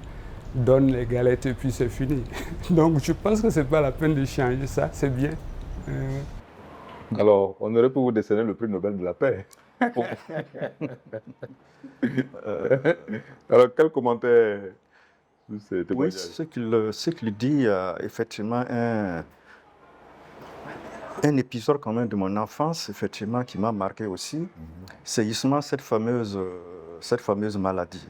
Donne les galettes et puis c'est fini. Donc, je pense que ce n'est pas la peine de changer ça. C'est bien. Alors, on aurait pu vous décerner le prix Nobel de la paix. Alors, quel commentaire sur ces témoignages? Oui, ce qu'il dit, effectivement, un épisode quand même de mon enfance, effectivement, qui m'a marqué aussi, c'est justement cette fameuse maladie.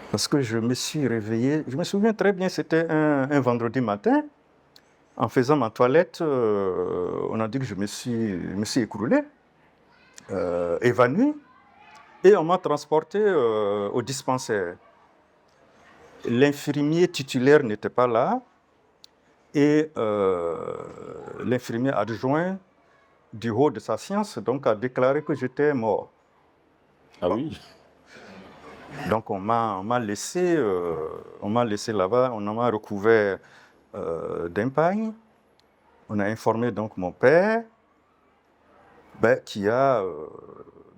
Parce que je me suis réveillé, je me souviens très bien, c'était un vendredi matin, en faisant ma toilette, on a dit que je me suis écroulé, évanoui, et on m'a transporté au dispensaire. L'infirmier titulaire n'était pas là, et l'infirmier adjoint du haut de sa science donc, a déclaré que j'étais mort. Ah oui. Donc on m'a laissé là-bas, on m'a recouvert d'un pagne. On a informé donc mon père qui a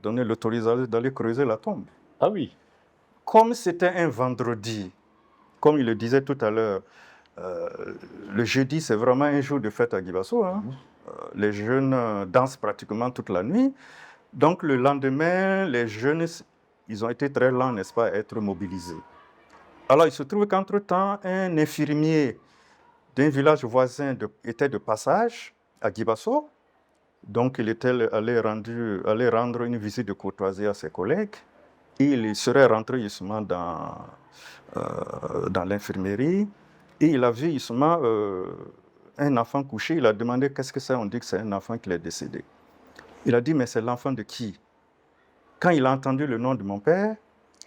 donné l'autorisation d'aller creuser la tombe. Ah oui. Comme c'était un vendredi, comme il le disait tout à l'heure, le jeudi c'est vraiment un jour de fête à Guibasso. Hein. Les jeunes dansent pratiquement toute la nuit. Donc le lendemain, les jeunes, ils ont été très lents, n'est-ce pas, à être mobilisés. Alors il se trouve qu'entre-temps, un infirmier d'un village voisin était de passage à Guibasso. Donc il était allé rendre une visite de courtoisie à ses collègues. Et il serait rentré justement dans l'infirmerie. Et il a vu justement un enfant couché. Il a demandé qu'est-ce que c'est. On dit que c'est un enfant qui est décédé. Il a dit, mais c'est l'enfant de qui? Quand il a entendu le nom de mon père,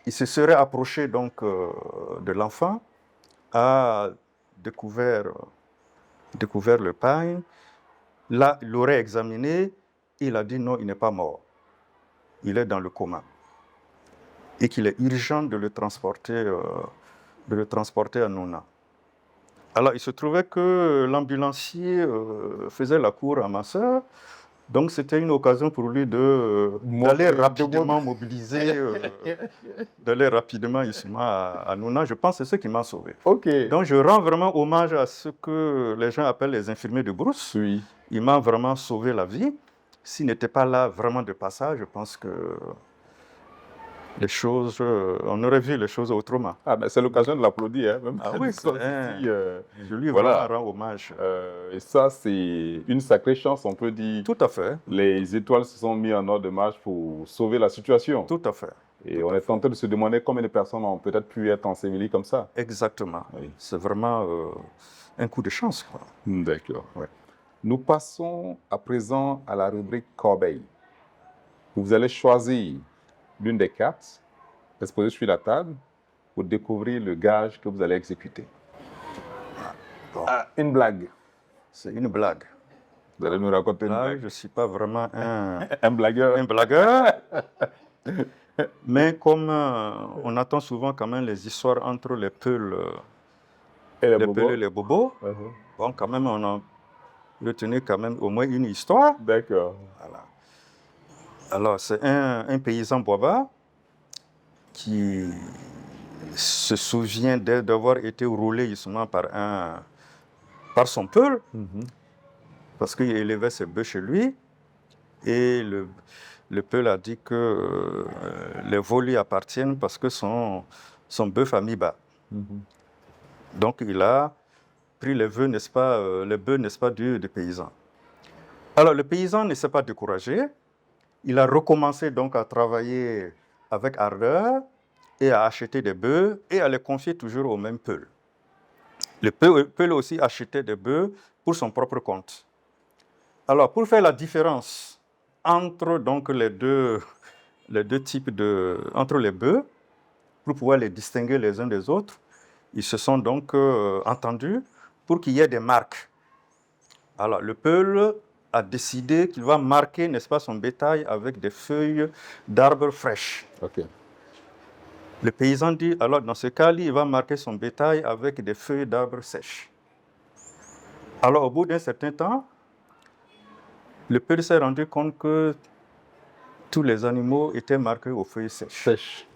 il se serait approché donc de l'enfant, a découvert le pagne. Là, il l'aurait examiné. Il a dit non, il n'est pas mort. Il est dans le coma. Et qu'il est urgent de le transporter à Nouna. Alors, il se trouvait que l'ambulancier faisait la cour à ma soeur. Donc, c'était une occasion pour lui d'aller rapidement mobiliser, d'aller rapidement à Nouna. Je pense que c'est ce qui m'a sauvé. Ok. Donc, je rends vraiment hommage à ce que les gens appellent les infirmiers de brousse. Oui. Il m'a vraiment sauvé la vie. S'il n'était pas là vraiment de passage, je pense que on aurait vu les choses autrement. Ah ben c'est l'occasion de l'applaudir. Hein, même ah oui, je lui voilà. rends hommage. Et ça, c'est une sacrée chance, on peut dire. Tout à fait. Les étoiles se sont mises en ordre de marche pour sauver la situation. Tout à fait. Et on est en train de se demander combien de personnes ont peut-être pu être ensevelies comme ça. Exactement. Oui. C'est vraiment un coup de chance. D'accord. Ouais. Nous passons à présent à la rubrique Corbeille. Vous allez choisir l'une des cartes, exposée sur la table, pour découvrir le gage que vous allez exécuter. Bon. Une blague. C'est une blague. Vous allez nous raconter une blague. Je ne suis pas vraiment un blagueur. Un blagueur. Mais comme on attend souvent quand même les histoires entre les peuls et les bobos, bon, quand même, on a retenu quand même au moins une histoire. D'accord. Voilà. Alors, c'est un paysan boaba qui se souvient d'avoir été roulé justement par son peul, parce qu'il élevait ses bœufs chez lui, et le peul a dit que les veaux lui appartiennent parce que son bœuf a mis bas. Donc, il a pris les bœufs, n'est-ce pas, du paysan. Alors, le paysan ne s'est pas découragé. Il a recommencé donc à travailler avec ardeur et à acheter des bœufs et à les confier toujours au même peul. Le peul aussi achetait des bœufs pour son propre compte. Alors, pour faire la différence entre donc, les deux types entre les bœufs, pour pouvoir les distinguer les uns des autres, ils se sont donc entendus pour qu'il y ait des marques. Alors, le peul a décidé qu'il va marquer, n'est-ce pas, son bétail avec des feuilles d'arbres fraîches. Okay. Le paysan dit, alors dans ce cas-là, il va marquer son bétail avec des feuilles d'arbres sèches. Alors au bout d'un certain temps, le peul s'est rendu compte que tous les animaux étaient marqués aux feuilles sèches.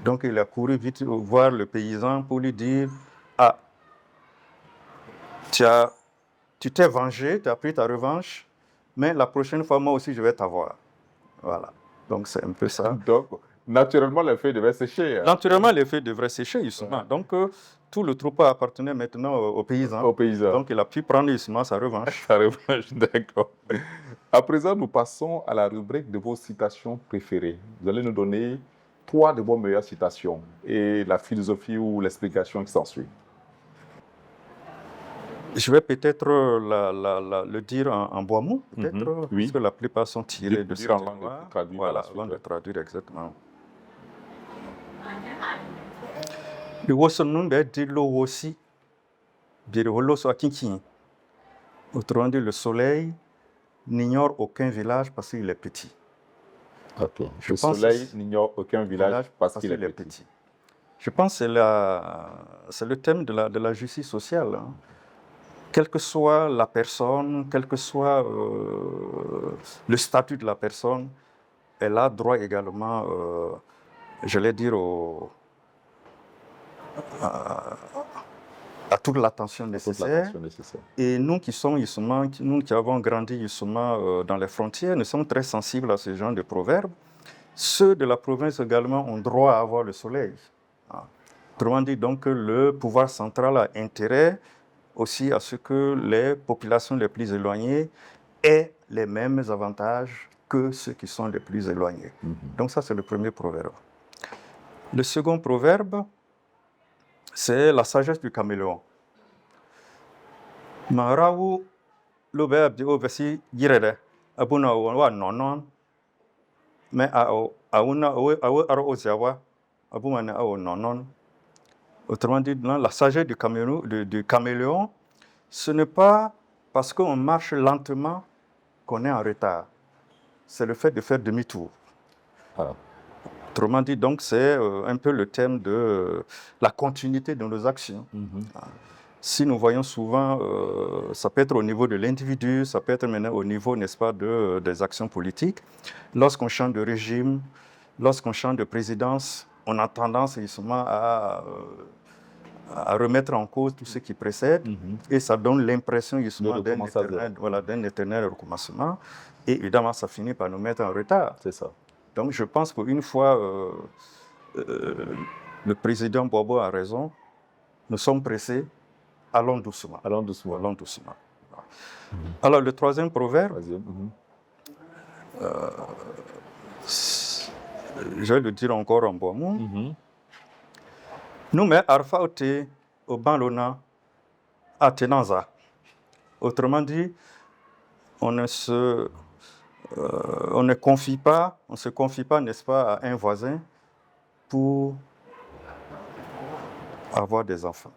Donc il a couru vite voir le paysan pour lui dire, ah, tu t'es vengé, tu as pris ta revanche, mais la prochaine fois, moi aussi, je vais t'avoir. Voilà. Donc, c'est un peu ça. Donc, naturellement, les feuilles devaient sécher. Hein. Naturellement, les feuilles devraient sécher, justement. Ouais. Donc, tout le troupeau appartenait maintenant aux paysans. Aux paysans. Donc, il a pu prendre justement sa revanche. Sa revanche, d'accord. À présent, nous passons à la rubrique de vos citations préférées. Vous allez nous donner 3 de vos meilleures citations et la philosophie ou l'explication qui s'ensuit. Je vais peut-être le dire en bois mot, peut-être, oui. Parce que la plupart sont tirés de cette langue traduite. Voilà, langue de traduire exactement. Le Wossonun be dit le Wossi, dire Holoso Akinki. Autrement dit, le soleil n'ignore aucun village parce qu'il est petit. Ok. Je Le pense soleil n'ignore aucun village parce qu'il est petit. Je pense que c'est le thème de la justice sociale. Hein. Quelle que soit la personne, quel que soit le statut de la personne, elle a droit également, j'allais dire, à toute l'attention nécessaire. Et nous qui sommes justement, nous qui avons grandi justement dans les frontières, nous sommes très sensibles à ce genre de proverbes. Ceux de la province également ont droit à avoir le soleil. Autrement dit, donc, le pouvoir central a intérêt aussi à ce que les populations les plus éloignées aient les mêmes avantages que ceux qui sont les plus éloignés. Donc ça, c'est le premier proverbe. Le second proverbe, c'est la sagesse du caméléon. Marawu lobe abdi obesi girede abuna wa nonon mais auna aro oziawa abumane ao nonon. Autrement dit, la sagesse du caméléon, ce n'est pas parce qu'on marche lentement qu'on est en retard. C'est le fait de faire demi-tour. Voilà. Autrement dit, donc, c'est un peu le thème de la continuité de nos actions. Si nous voyons souvent, ça peut être au niveau de l'individu, ça peut être maintenant au niveau, n'est-ce pas, des actions politiques. Lorsqu'on change de régime, lorsqu'on change de présidence, on a tendance justement à remettre en cause tout ce qui précède, et ça donne l'impression justement d'un éternel recommencement, et évidemment ça finit par nous mettre en retard. C'est ça. Donc je pense qu'une fois le président Bobo a raison, nous sommes pressés, allons doucement. Allons doucement. Allons doucement. Alors le troisième proverbe, je vais le dire encore en bon mot. Nous mais arfa ote au banlona à tenanza. Autrement dit, on ne se confie pas, n'est-ce pas, à un voisin pour avoir des enfants.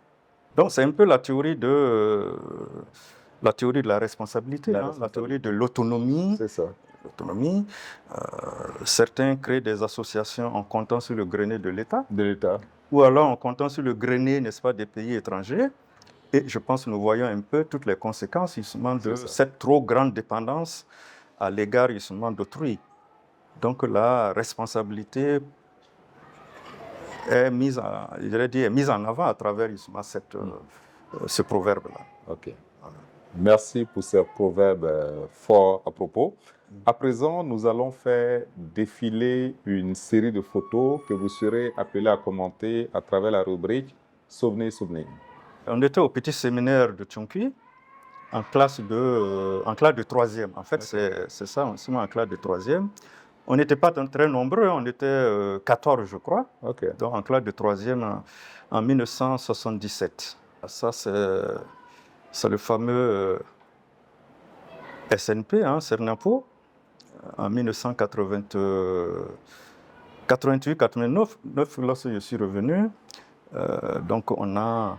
Donc c'est un peu la théorie de la responsabilité, la théorie de l'autonomie. C'est ça. L'autonomie. Certains créent des associations en comptant sur le grenier de l'État. Ou alors en comptant sur le grenier, n'est-ce pas, des pays étrangers. Et je pense que nous voyons un peu toutes les conséquences justement de cette trop grande dépendance à l'égard justement d'autrui. Donc la responsabilité est mise en avant à travers justement ce proverbe-là. Ok. Merci pour ce proverbe fort à propos. À présent, nous allons faire défiler une série de photos que vous serez appelés à commenter à travers la rubrique Souvenez, souvenez. On était au petit séminaire de Tchonkui, en classe de troisième. En fait, c'est ça, on est en classe de troisième. On n'était pas très nombreux, on était 14, je crois. Okay. Donc en classe de troisième en 1977. Ça, c'est le fameux SNP, Sernapo, en 1988-89, lorsque je suis revenu. Donc on a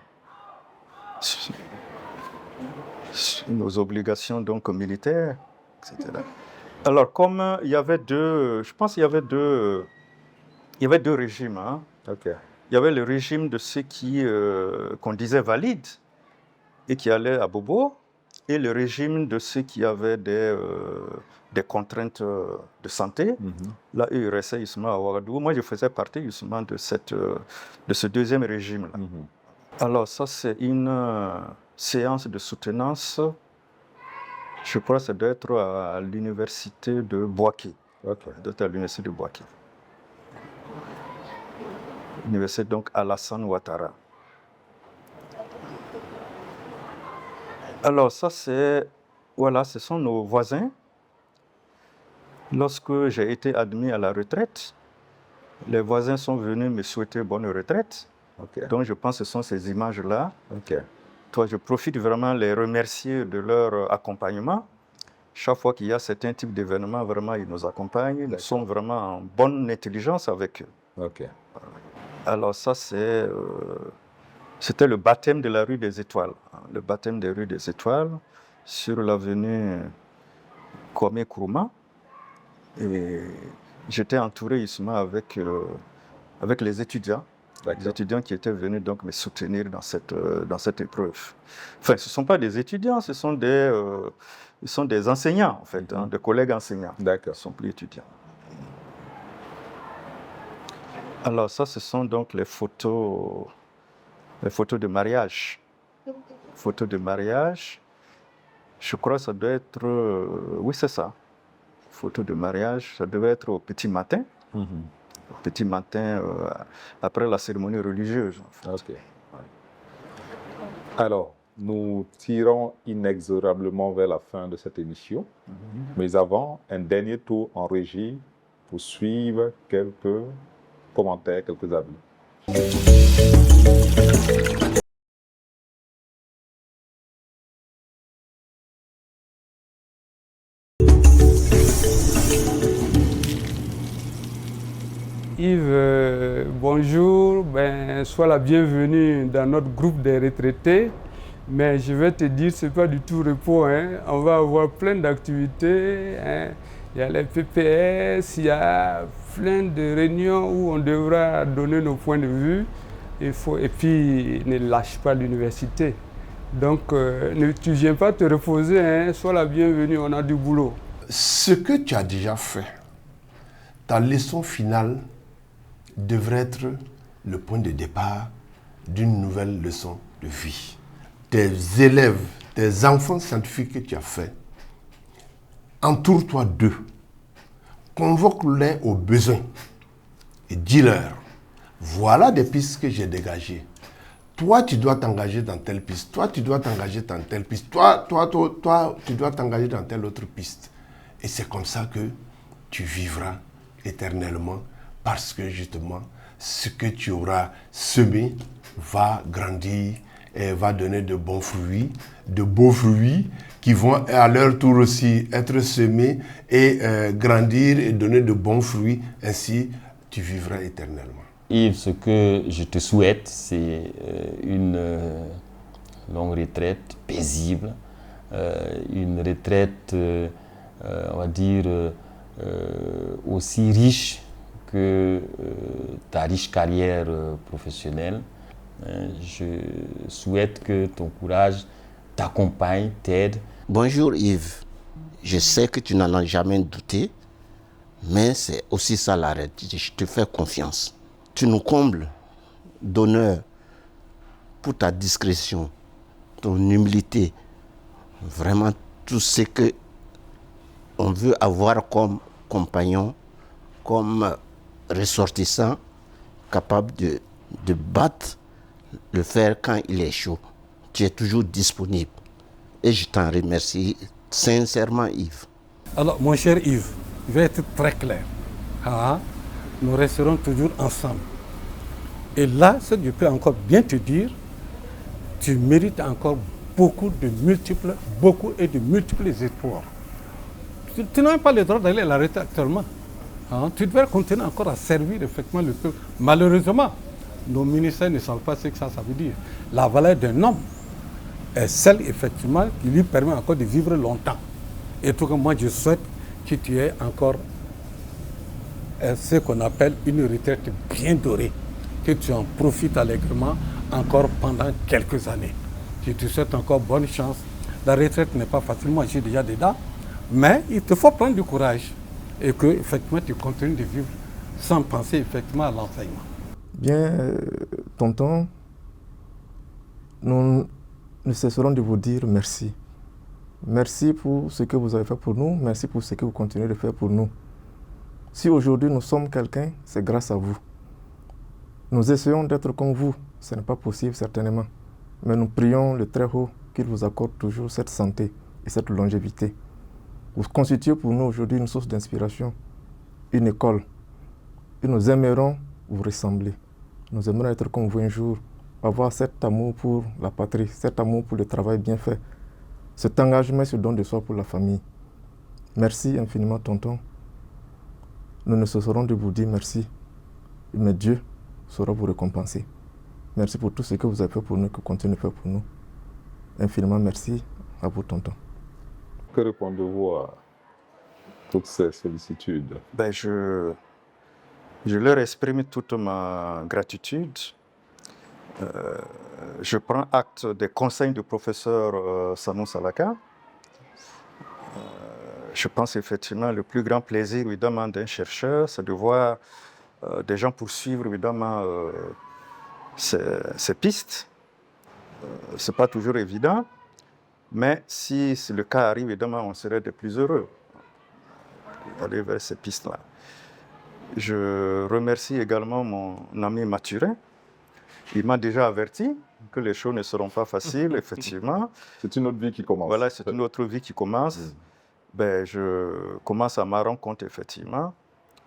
nos obligations donc militaires, etc. Alors comme il y avait je pense qu'il y avait deux régimes. Okay. Il y avait le régime de ceux qu'on disait valides et qui allaient à Bobo, et le régime de ceux qui avaient des contraintes de santé. Là, ils restaient justement à Ouagadougou. Moi, je faisais partie justement de ce deuxième régime-là. Alors ça, c'est une séance de soutenance. Je crois que ça doit être à l'université de Bouaké. Okay. Ça doit être à l'université de Bouaké. Université donc Alassane Ouattara. Alors ça, ce sont nos voisins. Lorsque j'ai été admis à la retraite, les voisins sont venus me souhaiter bonne retraite. Okay. Donc je pense que ce sont ces images-là. Okay. Toi, je profite vraiment de les remercier de leur accompagnement. Chaque fois qu'il y a certains types d'événements, vraiment, ils nous accompagnent. Nous sommes vraiment en bonne intelligence avec eux. Okay. Alors ça, c'était le baptême de la rue des Étoiles. Le baptême des rues des Étoiles sur l'avenue Kwame Nkrumah. Et j'étais entouré justement avec les étudiants. D'accord. Les étudiants qui étaient venus donc me soutenir dans cette épreuve. Enfin, ce ne sont pas des étudiants, ce sont des enseignants, en fait, des collègues enseignants. D'accord. Ils ne sont plus étudiants. Alors ça, ce sont donc les photos de mariage. Photos de mariage. Je crois que ça doit être... oui, c'est ça. Photos de mariage, ça devait être au petit matin. Au petit matin, après la cérémonie religieuse. En fait. Ok. Alors, nous tirons inexorablement vers la fin de cette émission. Mais avant, un dernier tour en régie pour suivre quelques commentaires, quelques avis. Yves, bonjour, sois la bienvenue dans notre groupe des retraités. Mais je vais te dire, ce n'est pas du tout repos. On va avoir plein d'activités. Il y a les PPS, il y a plein de réunions où on devra donner nos points de vue. Et puis, ne lâche pas l'université. Donc, tu ne viens pas te reposer, sois la bienvenue, on a du boulot. Ce que tu as déjà fait, ta leçon finale devrait être le point de départ d'une nouvelle leçon de vie. Tes élèves, tes enfants scientifiques que tu as faits, entoure-toi d'eux, convoque-les aux besoins et dis-leur, voilà des pistes que j'ai dégagées. Toi, tu dois t'engager dans telle piste. Toi, tu dois t'engager dans telle piste. Toi, tu dois t'engager dans telle autre piste. Et c'est comme ça que tu vivras éternellement parce que justement, ce que tu auras semé va grandir et va donner de bons fruits, de beaux fruits qui vont à leur tour aussi être semés et grandir et donner de bons fruits. Ainsi, tu vivras éternellement. Yves, ce que je te souhaite, c'est une longue retraite paisible, une retraite, on va dire, aussi riche que ta riche carrière professionnelle. Je souhaite que ton courage t'accompagne, t'aide. Bonjour Yves, je sais que tu n'en as jamais douté, mais c'est aussi ça l'arrêt. Je te fais confiance. Tu nous combles d'honneur pour ta discrétion, ton humilité, vraiment tout ce que on veut avoir comme compagnon, comme ressortissant, capable de battre le fer quand il est chaud. Tu es toujours disponible. Et je t'en remercie sincèrement, Yves. Alors, mon cher Yves, je vais être très clair. Nous resterons toujours ensemble. Et là, ce que je peux encore bien te dire, tu mérites encore beaucoup et de multiples espoirs. Tu n'as pas le droit d'aller à la retraite actuellement. Tu devrais continuer encore à servir effectivement le peuple. Malheureusement, nos ministères ne savent pas ce que ça veut dire. La valeur d'un homme est celle effectivement qui lui permet encore de vivre longtemps. Et tout comme moi, je souhaite que tu aies encore ce qu'on appelle une retraite bien dorée, que tu en profites allègrement encore pendant quelques années. Je te souhaite encore bonne chance. La retraite n'est pas facile, moi j'ai déjà dedans, mais il te faut prendre du courage et que effectivement tu continues de vivre sans penser effectivement à l'enseignement. Bien, tonton, nous ne cesserons de vous dire merci. Merci pour ce que vous avez fait pour nous, merci pour ce que vous continuez de faire pour nous. Si aujourd'hui nous sommes quelqu'un, c'est grâce à vous. Nous essayons d'être comme vous, ce n'est pas possible certainement, mais nous prions le Très-Haut qu'il vous accorde toujours cette santé et cette longévité. Vous constituez pour nous aujourd'hui une source d'inspiration, une école, et nous aimerons vous ressembler. Nous aimerons être comme vous un jour, avoir cet amour pour la patrie, cet amour pour le travail bien fait, cet engagement, ce don de soi pour la famille. Merci infiniment, tonton. Nous ne cesserons de vous dire merci, mais Dieu saura vous récompenser. Merci pour tout ce que vous avez fait pour nous, que vous continuez de faire pour nous. Infiniment merci à vous, tonton. Que répondez-vous toutes ces sollicitudes? Ben, je leur exprime toute ma gratitude. Je prends acte des conseils du professeur Sanou Salaka. Je pense effectivement le plus grand plaisir évidemment d'un chercheur, c'est de voir des gens poursuivre évidemment ces pistes. Ce n'est pas toujours évident, mais si le cas arrive, évidemment, on serait de plus heureux d'aller vers ces pistes-là. Je remercie également mon ami Mathurin. Il m'a déjà averti que les choses ne seront pas faciles, effectivement. C'est une autre vie qui commence. Voilà, c'est une autre vie qui commence. Ben, je commence à m'en rendre compte, effectivement,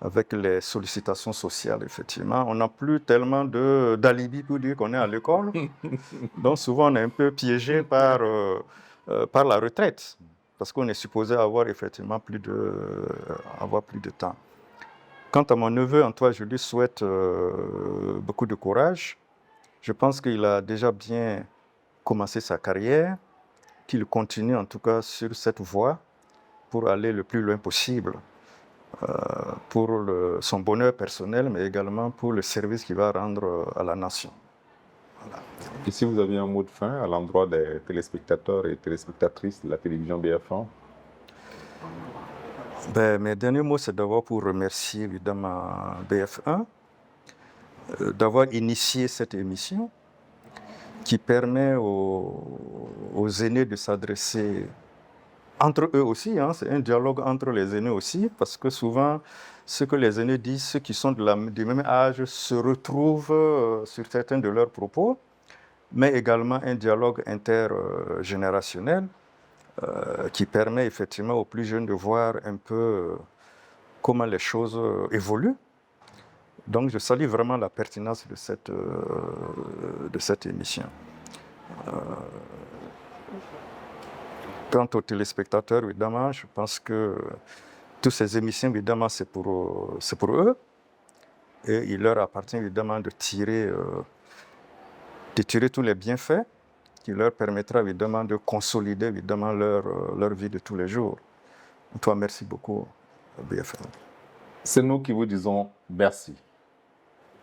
avec les sollicitations sociales, effectivement. On n'a plus tellement d'alibi pour dire qu'on est à l'école. Donc, souvent, on est un peu piégé par la retraite, parce qu'on est supposé avoir, effectivement, plus de temps. Quant à mon neveu, Antoine, je lui souhaite beaucoup de courage. Je pense qu'il a déjà bien commencé sa carrière, qu'il continue, en tout cas, sur cette voie, pour aller le plus loin possible, pour son bonheur personnel, mais également pour le service qu'il va rendre à la nation. Voilà. Et si vous aviez un mot de fin à l'endroit des téléspectateurs et téléspectatrices de la télévision BF1? Ben, mes derniers mots, c'est d'abord pour remercier évidemment BF1 d'avoir initié cette émission qui permet aux aînés de s'adresser entre eux aussi, hein, c'est un dialogue entre les aînés aussi, parce que souvent, ce que les aînés disent, ceux qui sont du même âge se retrouvent sur certains de leurs propos, mais également un dialogue intergénérationnel qui permet effectivement aux plus jeunes de voir un peu comment les choses évoluent. Donc je salue vraiment la pertinence de cette émission. Quant aux téléspectateurs, évidemment, je pense que toutes ces émissions, évidemment, c'est pour eux. Et il leur appartient, évidemment, de tirer tous les bienfaits qui leur permettra, évidemment, de consolider, évidemment, leur vie de tous les jours. Toi, merci beaucoup, BFM. C'est nous qui vous disons merci.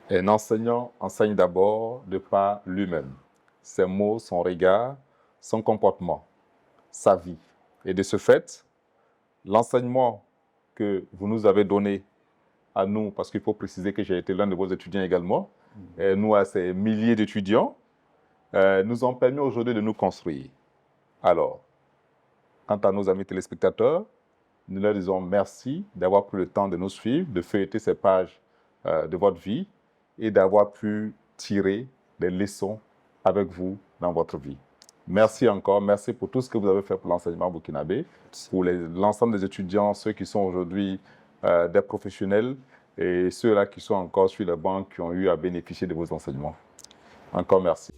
Un enseignant enseigne d'abord de par lui-même. Ses mots, son regard, son comportement, sa vie. Et de ce fait, l'enseignement que vous nous avez donné à nous, parce qu'il faut préciser que j'ai été l'un de vos étudiants également, et nous à ces milliers d'étudiants, nous ont permis aujourd'hui de nous construire. Alors, quant à nos amis téléspectateurs, nous leur disons merci d'avoir pris le temps de nous suivre, de feuilleter ces pages de votre vie et d'avoir pu tirer des leçons avec vous dans votre vie. Merci encore, merci pour tout ce que vous avez fait pour l'enseignement burkinabé, pour l'ensemble des étudiants, ceux qui sont aujourd'hui des professionnels et ceux-là qui sont encore sur les bancs qui ont eu à bénéficier de vos enseignements. Encore merci.